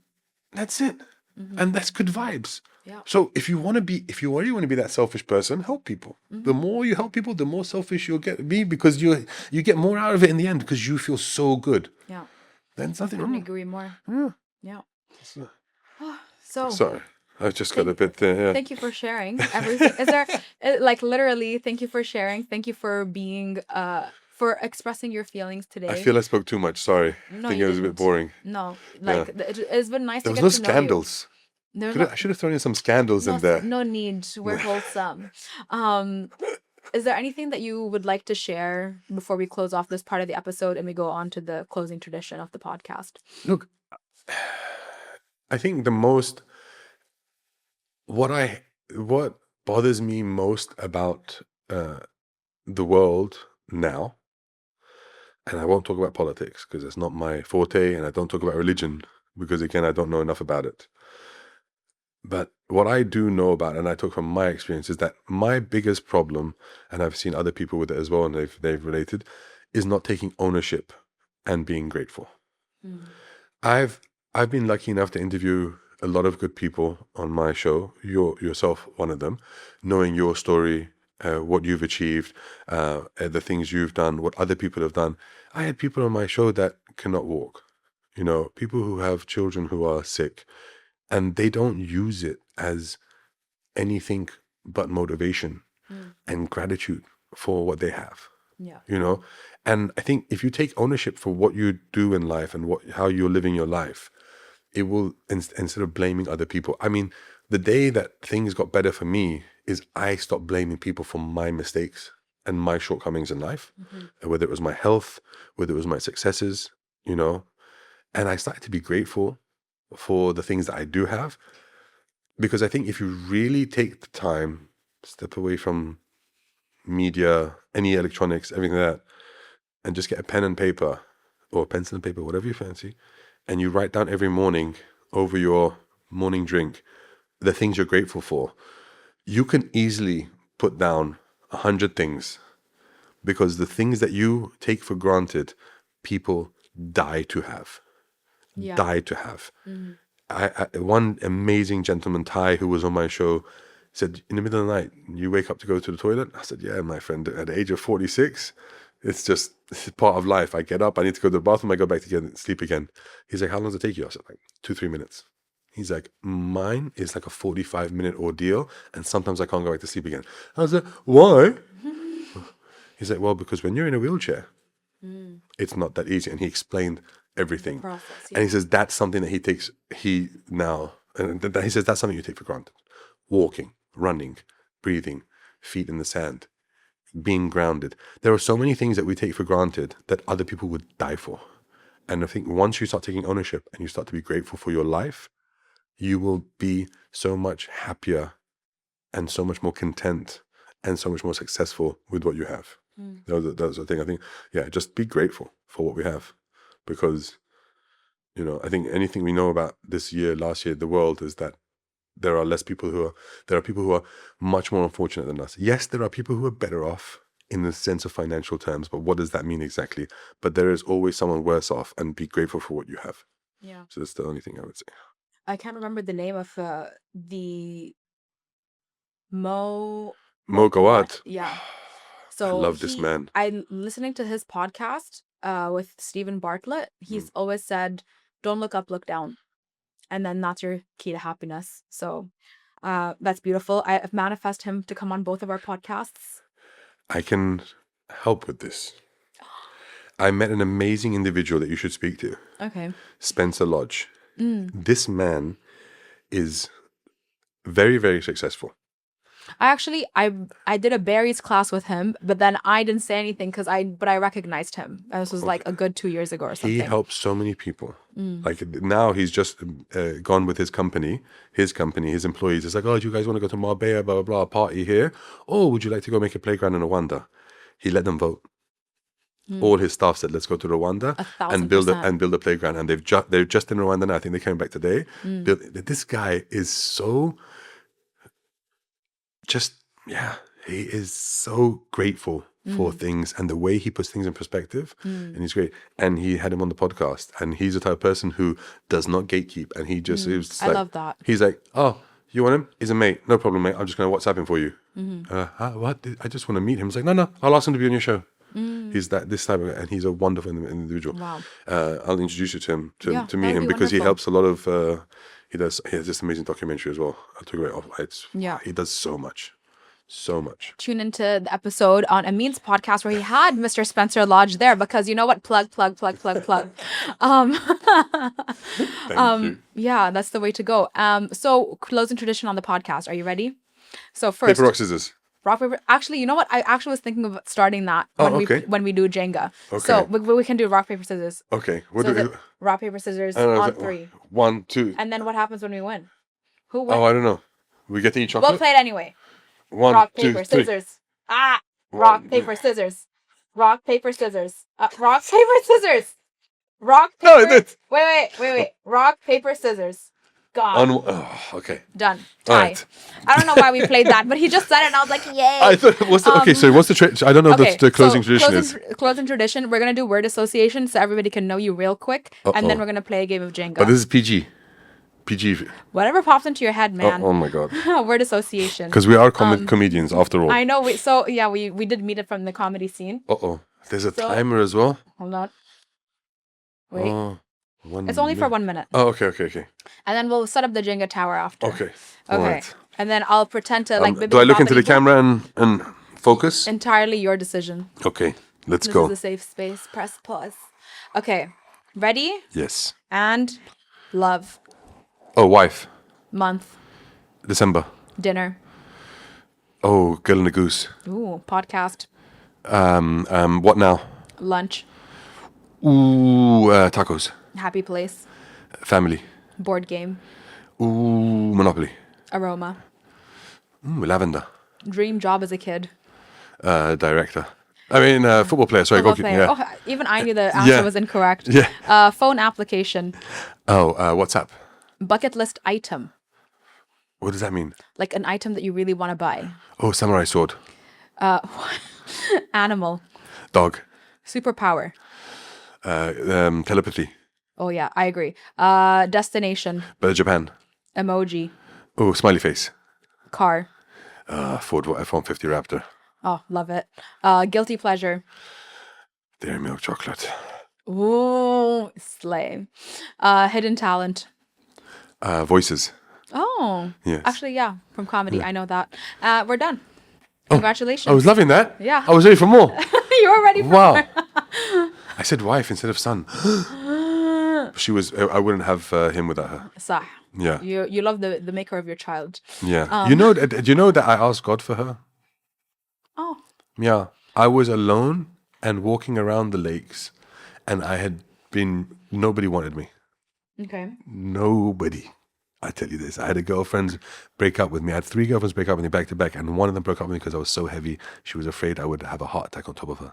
that's it. And that's good vibes. Yeah. So if you really want to be that selfish person, help people. The more you help people, the more selfish you'll be because you get more out of it in the end because you feel so good. Yeah. Then it's nothing I wrong. agree more. Yeah. So Sorry. I just got a bit there. Thank you for sharing everything. Is there literally? Thank you for sharing. Thank you for being for expressing your feelings today. I feel I spoke too much. Sorry. No, I think you it was a bit didn't. boring. No, it's been nice There to was get no to know you. scandals. There's no I should have thrown in some scandals in there. no need. We're wholesome. Is there anything that you would like to share before we close off this part of the episode and we go on to the closing tradition of the podcast? Look, I think the most what bothers me most about the world now, and I won't talk about politics because it's not my forte, and I don't talk about religion because again I don't know enough about it. But what I do know about, and I talk from my experience, is that my biggest problem, and I've seen other people with it as well, and they've related, is not taking ownership and being grateful. I've been lucky enough to interview a lot of good people on my show. Yourself one of them, knowing your story, what you've achieved, the things you've done, what other people have done. I had people on my show that cannot walk, people who have children who are sick, and they don't use it as anything but motivation and gratitude for what they have. Yeah. And I think if you take ownership for what you do in life and how you're living your life, it will, instead of blaming other people. I mean, the day that things got better for me is I stopped blaming people for my mistakes and my shortcomings in life, whether it was my health, whether it was my successes, and I started to be grateful for the things that I do have, because I think if you really take the time, step away from media, any electronics, everything like that, and just get a pen and paper, or a pencil and paper, whatever you fancy, and you write down every morning over your morning drink the things you're grateful for, you can easily put down 100 things, because the things that you take for granted, people die to have. Yeah. Die to have. One amazing gentleman, Ty, who was on my show, said, in the middle of the night, you wake up to go to the toilet? I said, yeah, my friend, at the age of 46, it's part of life. I get up, I need to go to the bathroom, I go back to sleep again. He's like, how long does it take you? I said, like 2-3 minutes. He's like, mine is like a 45-minute ordeal, and sometimes I can't go back to sleep again. I was like, why? He's like, well, because when you're in a wheelchair, it's not that easy. And he explained everything. Process, And he says that's something that he says that's something you take for granted. Walking, running, breathing, feet in the sand, being grounded. There are so many things that we take for granted that other people would die for. And I think once you start taking ownership and you start to be grateful for your life, you will be so much happier and so much more content and so much more successful with what you have. That was the thing. I think, just be grateful for what we have, because, I think anything we know about this year, last year, the world, is that there are people who are much more unfortunate than us. Yes, there are people who are better off in the sense of financial terms, but what does that mean exactly? But there is always someone worse off, and be grateful for what you have. Yeah. So that's the only thing I would say. I can't remember the name of the Mo Gawad. Yeah. I So love this man. I'm listening to his podcast with Stephen Bartlett. He's always said, don't look up, look down. And then that's your key to happiness. So that's beautiful. I manifest him to come on both of our podcasts. I can help with this. I met an amazing individual that you should speak to. Okay. Spencer Lodge. This man is very, very successful. I did a Barry's class with him, but then I didn't say anything but I recognized him. This was like a good 2 years ago or something. He helps so many people. Like now he's just gone with his company, his employees. It's like, oh, do you guys want to go to Marbella, blah, blah, blah, party here? Or would you like to go make a playground in Rwanda? He let them vote. All his staff said, let's go to Rwanda and build a playground. And they're just in Rwanda now. I think they came back today. This guy is so... he is so grateful for things and the way he puts things in perspective, and he's great. And he had him on the podcast, and he's the type of person who does not gatekeep, and he just I love that. He's like, oh, you want him? He's a mate, no problem, mate. I'm just going to WhatsApp him for you. What? I just want to meet him. He's like, no, I'll ask him to be on your show. He's this type of guy, and he's a wonderful individual. Wow. I'll introduce you to him to meet him, because he helps a lot of. He has this amazing documentary as well. I'll talk about it. He does so much. So much. Tune into the episode on Amin's podcast where he had Mr. Spencer Lodge there because you know what? Plug. Um, Thank you. yeah, that's the way to go. So closing tradition on the podcast. Are you ready? So first, Paper, rock, scissors. rock paper. Actually, you know what? I actually was thinking of starting that okay. when we do Jenga. Okay. So we can do rock paper scissors. Okay. What So do we... rock paper scissors I don't know, on is it 3. 1, 2. And then what happens when we win? Who wins? Oh, I don't know. We get to eat chocolate? We'll play it anyway. 1, Rock, 2, paper, 3. scissors. Rock, paper, scissors. Rock, paper, scissors. Rock, paper, scissors. Rock, paper. No, I did. Wait. Rock, paper, scissors. God. Okay. Done. All Tie. right. I don't know why we played that, but he just said it and I was like, yay. I thought, okay, so what's the I don't know Okay, the closing so tradition closing tradition, we're going to do word association so everybody can know you real quick. And then we're going to play a game of Jenga. But this is PG. PG. Whatever pops into your head, man. Oh my God. Word association. Because we are comedians after all. I know. We did meet it from the comedy scene. There's a timer as well. Hold on. Wait. Oh, It's only for 1 minute. Oh, okay. And then we'll set up the Jenga tower after. Okay. Right. And then I'll pretend to do I look into the camera and focus? Entirely your decision. Okay, let's This go. is a safe space. Press pause. Okay. Ready? Yes. And love. Oh, wife. Month. December. Dinner. Oh, girl and a goose. Ooh, podcast. What now? Lunch. Ooh, tacos. Happy place. Family. Board game. Ooh, Monopoly. Aroma. Ooh, lavender. Dream job as a kid. Director. I mean, football player. Sorry, Football goalkeeper. player. Yeah. Oh, even I knew the answer was incorrect. Yeah. Phone application. Oh, WhatsApp. Bucket list item. What does that mean? Like an item that you really want to buy. Oh, samurai sword. Animal. Dog. Superpower. Telepathy. Oh yeah, I agree. Destination. Japan. Emoji. Oh, smiley face. Car. Ford F-150 Raptor. Oh, love it. Guilty pleasure. Dairy milk chocolate. Ooh, slay. Hidden talent. Voices. Oh. Yes. Actually, yeah, from comedy. Yeah. I know that. We're done. Oh, congratulations. I was loving that. Yeah. I was ready for more. You were ready for more. I said wife instead of son. She was. I wouldn't have him without her. Sah. Yeah. You love the maker of your child. Yeah. Do you know that I asked God for her? Oh. Yeah. I was alone and walking around the lakes, and nobody wanted me. Okay. Nobody. I tell you this. I had a girlfriend break up with me. I had 3 girlfriends break up with me back to back, and one of them broke up with me because I was so heavy. She was afraid I would have a heart attack on top of her.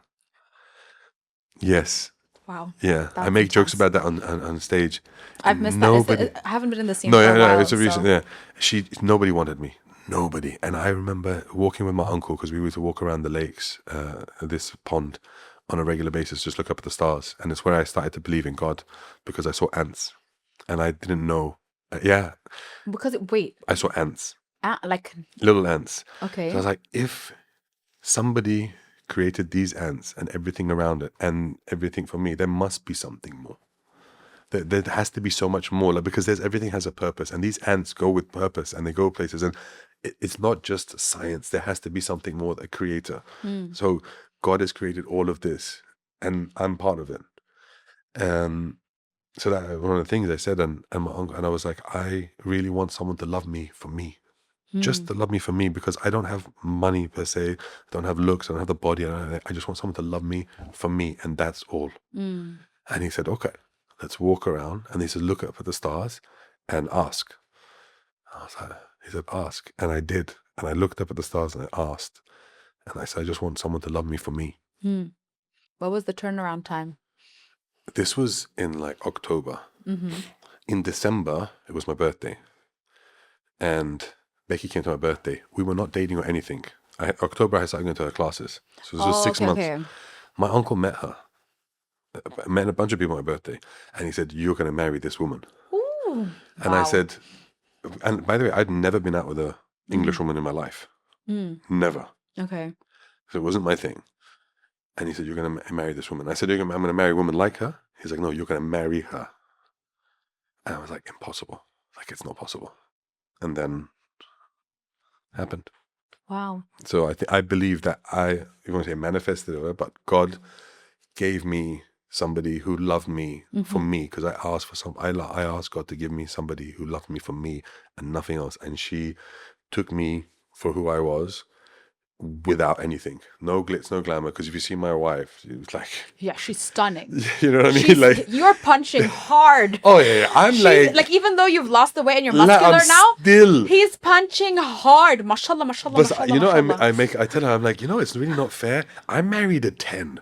Yes. Wow. Yeah. I make jokes about that on stage. I've missed that. I haven't been in the scene for a while. No, it's a reason. So. Yeah. Nobody wanted me. Nobody. And I remember walking with my uncle because we used to walk around the lakes, this pond, on a regular basis, just look up at the stars. And it's where I started to believe in God because I saw ants. And I didn't know. I saw ants. Like little ants. Okay. So I was like, if somebody created these ants and everything around it and everything for me, there must be something more. There has to be so much more, because everything has a purpose, and these ants go with purpose and they go places, and it's not just science. There has to be something more, a creator. So God has created all of this, and I'm part of it. So that one of the things I said, and my uncle, and I was like, I really want someone to love me for me. Just to love me for me, because I don't have money per se, I don't have looks, I don't have the body, I just want someone to love me for me, and that's all. And he said, okay, let's walk around. And he said, look up at the stars and ask. He said, ask. And I did. And I looked up at the stars and I asked. And I said, I just want someone to love me for me. What was the turnaround time? This was in October. In December, it was my birthday. And Becky came to my birthday. We were not dating or anything. October, I started going to her classes. So this was 6 months. Okay. My uncle met her. Met a bunch of people on my birthday. And he said, you're going to marry this woman. Ooh, and I said, and by the way, I'd never been out with an English woman in my life. Never. Okay. So it wasn't my thing. And he said, you're going to marry this woman. I said, I'm going to marry a woman like her. He's like, no, you're going to marry her. And I was like, impossible. It's not possible. And then happened. Wow. So I believe that you want to say manifested it, but God gave me somebody who loved me for me, because I asked for I asked God to give me somebody who loved me for me and nothing else. And she took me for who I was without anything. No glitz, no glamour. Because if you see my wife, she was like, Yeah, she's stunning. you know what I mean? Like, You're punching hard. oh yeah, I'm She's like, even though you've lost the weight and you're like, muscular I'm now, still. he's punching hard. Mashallah, mashallah, But mashallah, you know, mashallah. I tell her, I'm like, you know, it's really not fair. I married a 10,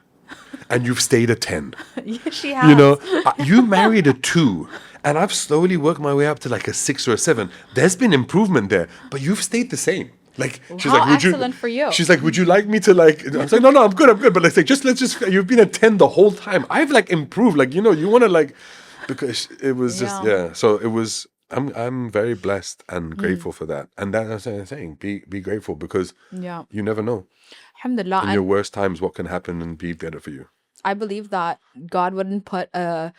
and you've stayed a 10. Yeah, she You has. know, you married a 2, and I've slowly worked my way up to like a 6 or a 7. There's been improvement there, but you've stayed the same. Like, she's How like, would excellent you? for you. She's like, would you like me to like? I'm like, no, I'm good. But let's just. You've been a 10 the whole time. I've like improved. Like, you know, you want to like, because it was just Yeah. So it was. I'm very blessed and grateful for that. And that's what I'm saying. Be grateful, because Yeah. you never know Alhamdulillah. in your worst times what can happen and be better for you. I believe that God wouldn't put a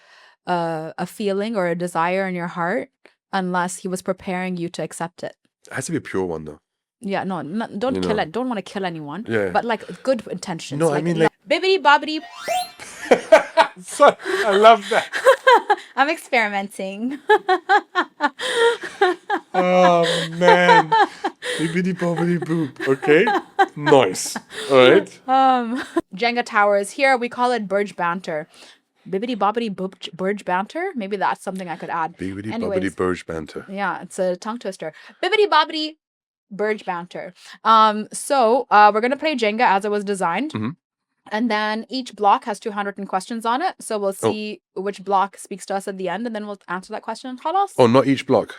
feeling or a desire in your heart unless he was preparing you to accept it. It has to be a pure one though. Yeah, no, don't You kill know. it. Don't want to kill anyone. Yeah. But like good intentions. No, I mean, like- bibbidi bobbidi. I love that. I'm experimenting. Oh man. Bibbidi bobbidi boop. Okay. Nice. All right. Jenga towers. Here we call it Burge banter. Bibbidi bobbidi boop Burge banter. Maybe that's something I could add. Bibbidi Anyways. bobbidi burge banter. Yeah, it's a tongue twister. Bibbidi bobbidi Burge banter. So we're gonna play Jenga as it was designed. And then each block has 200 questions on it. So we'll see which block speaks to us at the end, and then we'll answer that question. Khalas? Oh, not each block.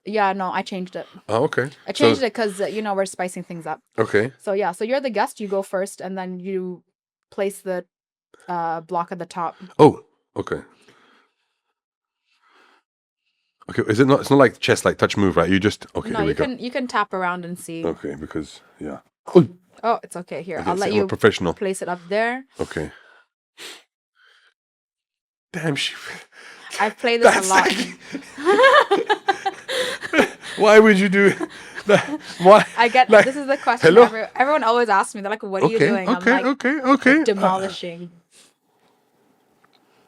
Yeah, no, I changed it. Oh, okay. I changed it because, we're spicing things up. Okay. So yeah, so you're the guest. You go first, and then you place the block at the top. Oh, okay. Okay, is it not? It's not like chess, like touch move, right? You just No, you can tap around and see. Okay, because yeah. Oh, it's okay. Here, Okay, I'll let I'm you a professional. place it up there. Okay. Damn, I've played this a lot. Why would you do that? Why? I get like, this is the question. hello? Everyone always asks me. They're like, "What are you doing?" Okay, I'm like, okay. demolishing.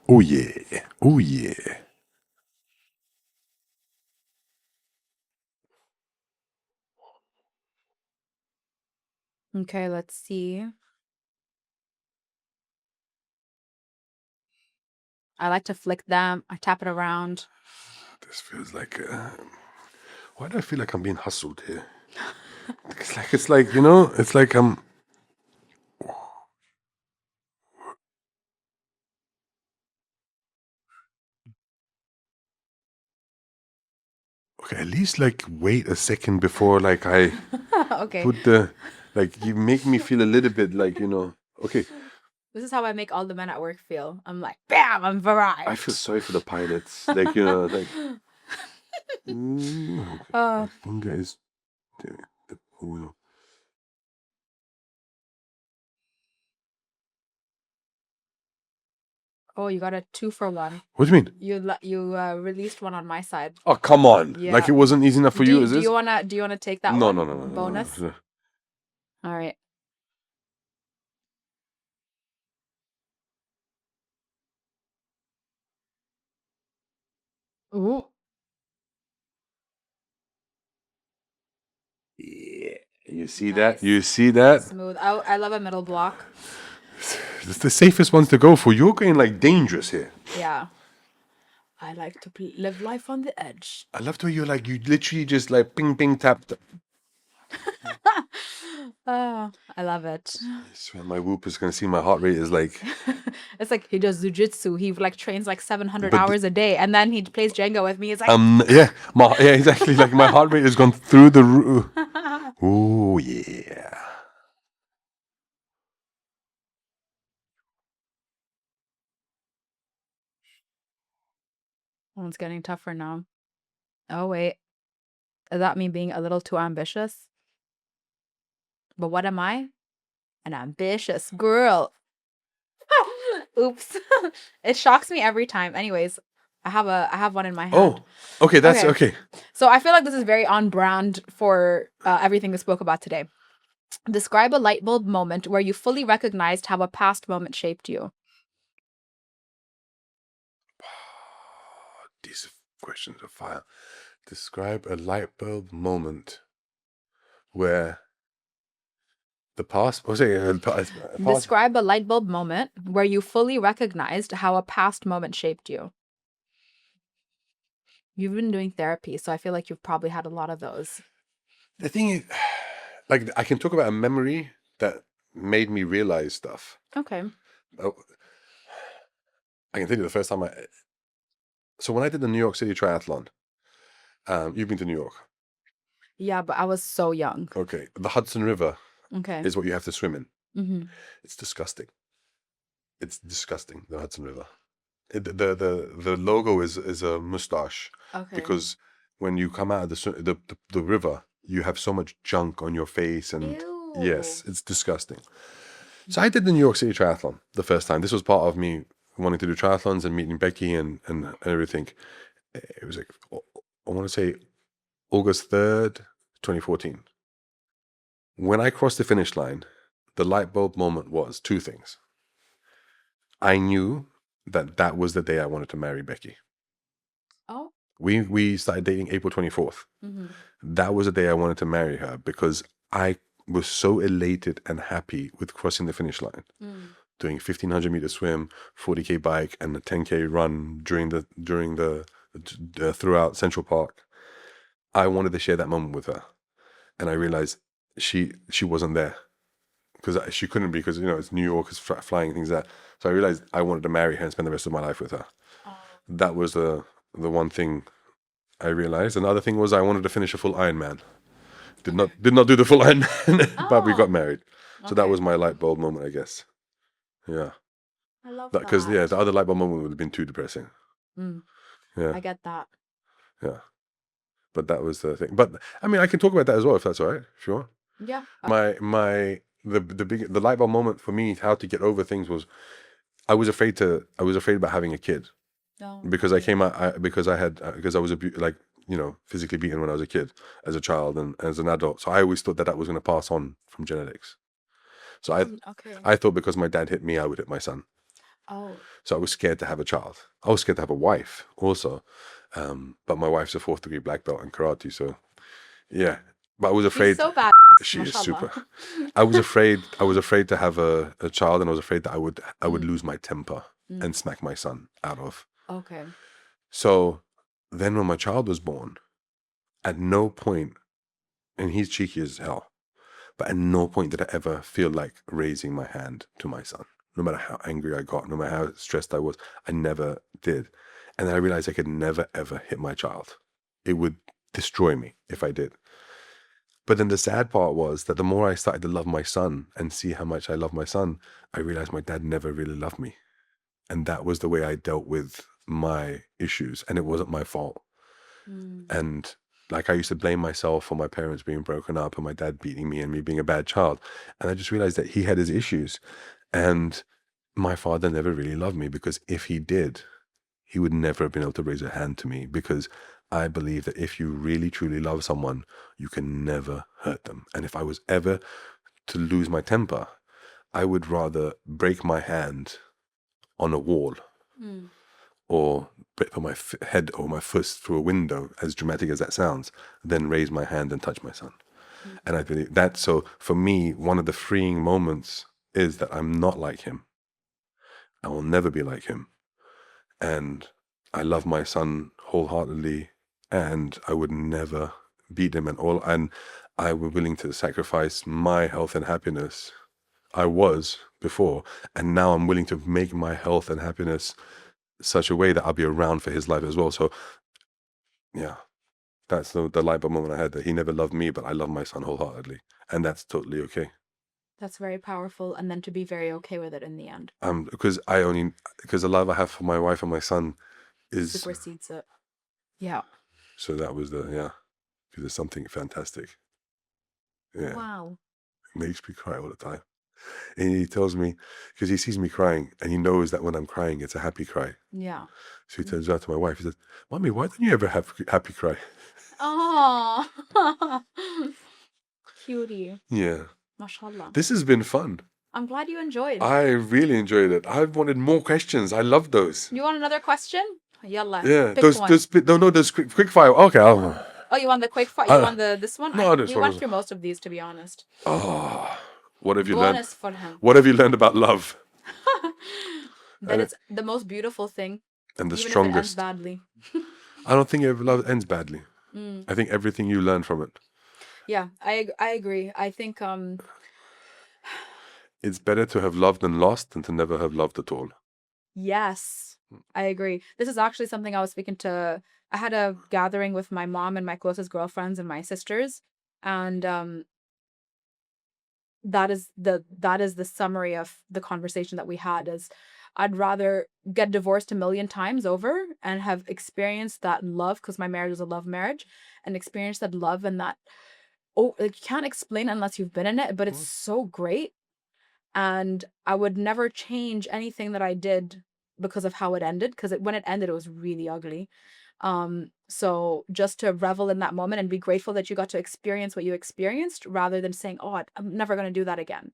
Oh yeah. Oh yeah. Okay, let's see. I like to flick them. I tap it around. This feels like. Why do I feel like I'm being hustled here? It's like it's like I'm. Okay, at least like wait a second before like I Okay. put the you make me feel a little bit like okay. This is how I make all the men at work feel. I'm like, bam, I'm arrived. I feel sorry for the pilots, like like. One guy is doing the wheel. Oh, you got a 2-for-1. What do you mean? You released one on my side. Oh come on! Yeah. Like it wasn't easy enough for you, is Do this? you wanna take that No, one? no, Bonus. no. All right. Ooh. Yeah, you see Nice. that? You see that? Smooth. I love a middle block. It's the safest ones to go for. You're getting like dangerous here. Yeah. I like to live life on the edge. I love the way you literally just like ping ping tapped. Oh, I love it. I swear my whoop is gonna see my heart rate is like. It's like he does jujitsu. He like trains like 700 hours a day, and then he plays Jenga with me. It's like Yeah, exactly. Like my heart rate has gone through the roof. Oh yeah. oh, it's getting tougher now. Oh wait, is that me being a little too ambitious? But what am I? An ambitious girl. Oops. It shocks me every time. Anyways, I have one in my hand. Oh, okay. That's okay. So I feel like this is very on brand for everything we spoke about today. Describe a light bulb moment where you fully recognized how a past moment shaped you. These questions are fire. Describe a light bulb moment where the past. Oh, say past. Describe a light bulb moment where you fully recognized how a past moment shaped you. You've been doing therapy, so I feel like you've probably had a lot of those. The thing is, like, I can talk about a memory that made me realize stuff. Okay. Oh, I can tell you the first time So when I did the New York City Triathlon, you've been to New York. Yeah, but I was so young. Okay. The Hudson River Okay. is what you have to swim in. Mm-hmm. It's disgusting. It's disgusting, the Hudson River. The logo is a mustache. Okay. Because when you come out of the river, you have so much junk on your face, and Ew. yes, it's disgusting. So I did the New York City Triathlon the first time. This was part of me wanting to do triathlons and meeting Becky and everything. It was like, I want to say August 3rd, 2014. When I crossed the finish line, the light bulb moment was two things. I knew that was the day I wanted to marry Becky. Oh. We started dating April 24th. Mm-hmm. That was the day I wanted to marry her because I was so elated and happy with crossing the finish line. Doing 1,500-meter swim, 40K bike, and a 10K run during the throughout Central Park. I wanted to share that moment with her, and I realized she wasn't there because she couldn't be, because it's New York, it's flying and things like that. So I realized I wanted to marry her and spend the rest of my life with her. That was the one thing I realized. Another thing was I wanted to finish a full Ironman. Did not do the full Ironman, but we got married. So that was my light bulb moment, I guess. Yeah. I love that. Because the other light bulb moment would have been too depressing. Yeah. I get that. Yeah. But that was the thing. But I mean, I can talk about that as well if that's all right. If you want. Yeah. The light bulb moment for me, how to get over things, was I was afraid about having a kid. No. Because I came out because I was physically beaten when I was a kid, as a child and as an adult. So I always thought that was going to pass on from genetics. So I thought because my dad hit me, I would hit my son. Oh. So I was scared to have a child. I was scared to have a wife also. But my wife's a 4th degree black belt in karate. So yeah, but I was afraid. She's so bad. She is super. I was afraid to have a child, and I was afraid that I would lose my temper and smack my son out of. Okay. So then when my child was born, at no point, and he's cheeky as hell, but at no point did I ever feel like raising my hand to my son. No matter how angry I got, no matter how stressed I was, I never did. And then I realized I could never, ever hit my child. It would destroy me if I did. But then the sad part was that the more I started to love my son and see how much I love my son, I realized my dad never really loved me. And that was the way I dealt with my issues. And it wasn't my fault. And like, I used to blame myself for my parents being broken up and my dad beating me and me being a bad child. And I just realized that he had his issues. And my father never really loved me, because if he did, he would never have been able to raise a hand to me, because I believe that if you really truly love someone, you can never hurt them. And if I was ever to lose my temper, I would rather break my hand on a wall or put my head or my fist through a window, as dramatic as that sounds, than raise my hand and touch my son. And I believe that. So for me, one of the freeing moments is that I'm not like him. I will never be like him. And I love my son wholeheartedly, and I would never beat him and I was willing to sacrifice my health and happiness. I was before, and now I'm willing to make my health and happiness such a way that I'll be around for his life as well. So yeah, that's the light bulb moment I had, that he never loved me, but I love my son wholeheartedly, and that's totally okay. That's very powerful, and then to be very okay with it in the end. Because the love I have for my wife and my son supersedes it. Yeah. So that was because there's something fantastic. Yeah. Wow. It makes me cry all the time. And he tells me, because he sees me crying and he knows that when I'm crying, it's a happy cry. Yeah. So he turns out to my wife, he says, "Mommy, why don't you ever have happy cry?" Oh, cutie. Yeah. MashaAllah. This has been fun. I'm glad you enjoyed. I really enjoyed it. I wanted more questions. I love those. You want another question? Yalla. Yeah, Pick those one. those quick fire. Okay, Oh, you want the quick fire? You want this one? no, this we one went is- through most of these, to be honest. what have you learned? Bonus for him. What have you learned about love? That it's the most beautiful thing, And the even if it ends strongest. badly. I don't think love ends badly. I think everything you learn from it. Yeah, I agree. I think It's better to have loved and lost than to never have loved at all. yes, I agree. This is actually something I was speaking to. I had a gathering with my mom and my closest girlfriends and my sisters, and that is the summary of the conversation that we had. Is I'd rather get divorced a million times over and have experienced that love, because my marriage was a love marriage, and experience that love and that, oh, like, you can't explain unless you've been in it, but it's so great. And I would never change anything that I did because of how it ended, because when it ended, it was really ugly. So just to revel in that moment and be grateful that you got to experience what you experienced, rather than saying, oh, I'm never going to do that again.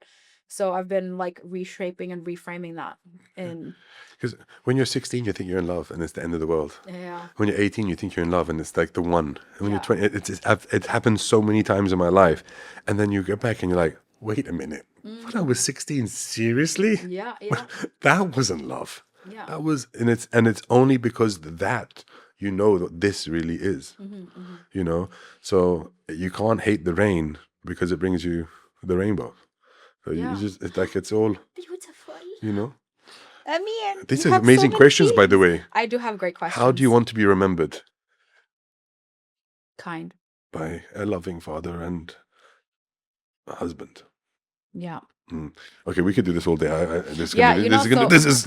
So I've been like reshaping and reframing that. Because when you're 16, you think you're in love and it's the end of the world. Yeah. When you're 18, you think you're in love and it's like the one. And when Yeah. you're 20, it happened so many times in my life. And then you get back and you're like, wait a minute. When I was 16, seriously? Yeah. That wasn't love. Yeah. That was, and it's only because that you know that this really is. You know, so you can't hate the rain because it brings you the rainbow. So Yeah. it's like it's all Beautiful. you know. Amin, These you are have so amazing many questions, by the things. way. I do have great questions. How do you want to be remembered? Kind. By a loving father and a husband. Yeah. Okay, we could do this all day. Yeah, you know, this is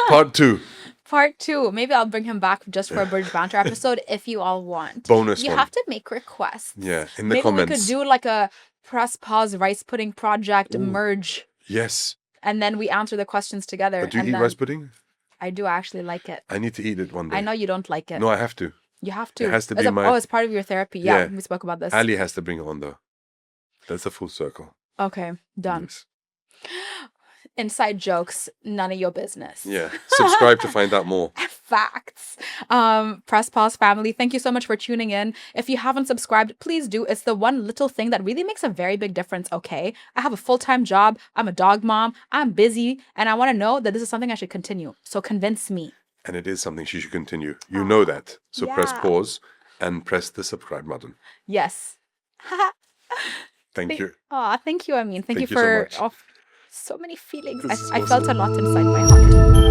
part 2. Part 2. Maybe I'll bring him back just for a Bridge Banter episode if you all want. Bonus You one. have to make requests. Yeah, in the Maybe comments. we could do like a press pause rice pudding project merge, Yes. and then we answer the questions together. But do you and eat then rice pudding? I do actually like it. I need to eat it one day. I know you don't like it. No, I have to. You have to. It has to be it's part of your therapy. Yeah, we spoke about this. Ali has to bring it on though. That's a full circle. Okay, done. Yes. Inside jokes, none of your business. Yeah. Subscribe to find out more. Facts. Press pause family, thank you so much for tuning in. If you haven't subscribed, please do. It's the one little thing that really makes a very big difference. Okay, I have a full-time job, I'm a dog mom, I'm busy, and I want to know that this is something I should continue. So convince me. And it is something she should continue. You know that. So press pause and press the subscribe button. Yes. Thank you. Thank you, Amin. Thank you so for much. so many feelings. I felt a lot inside my heart.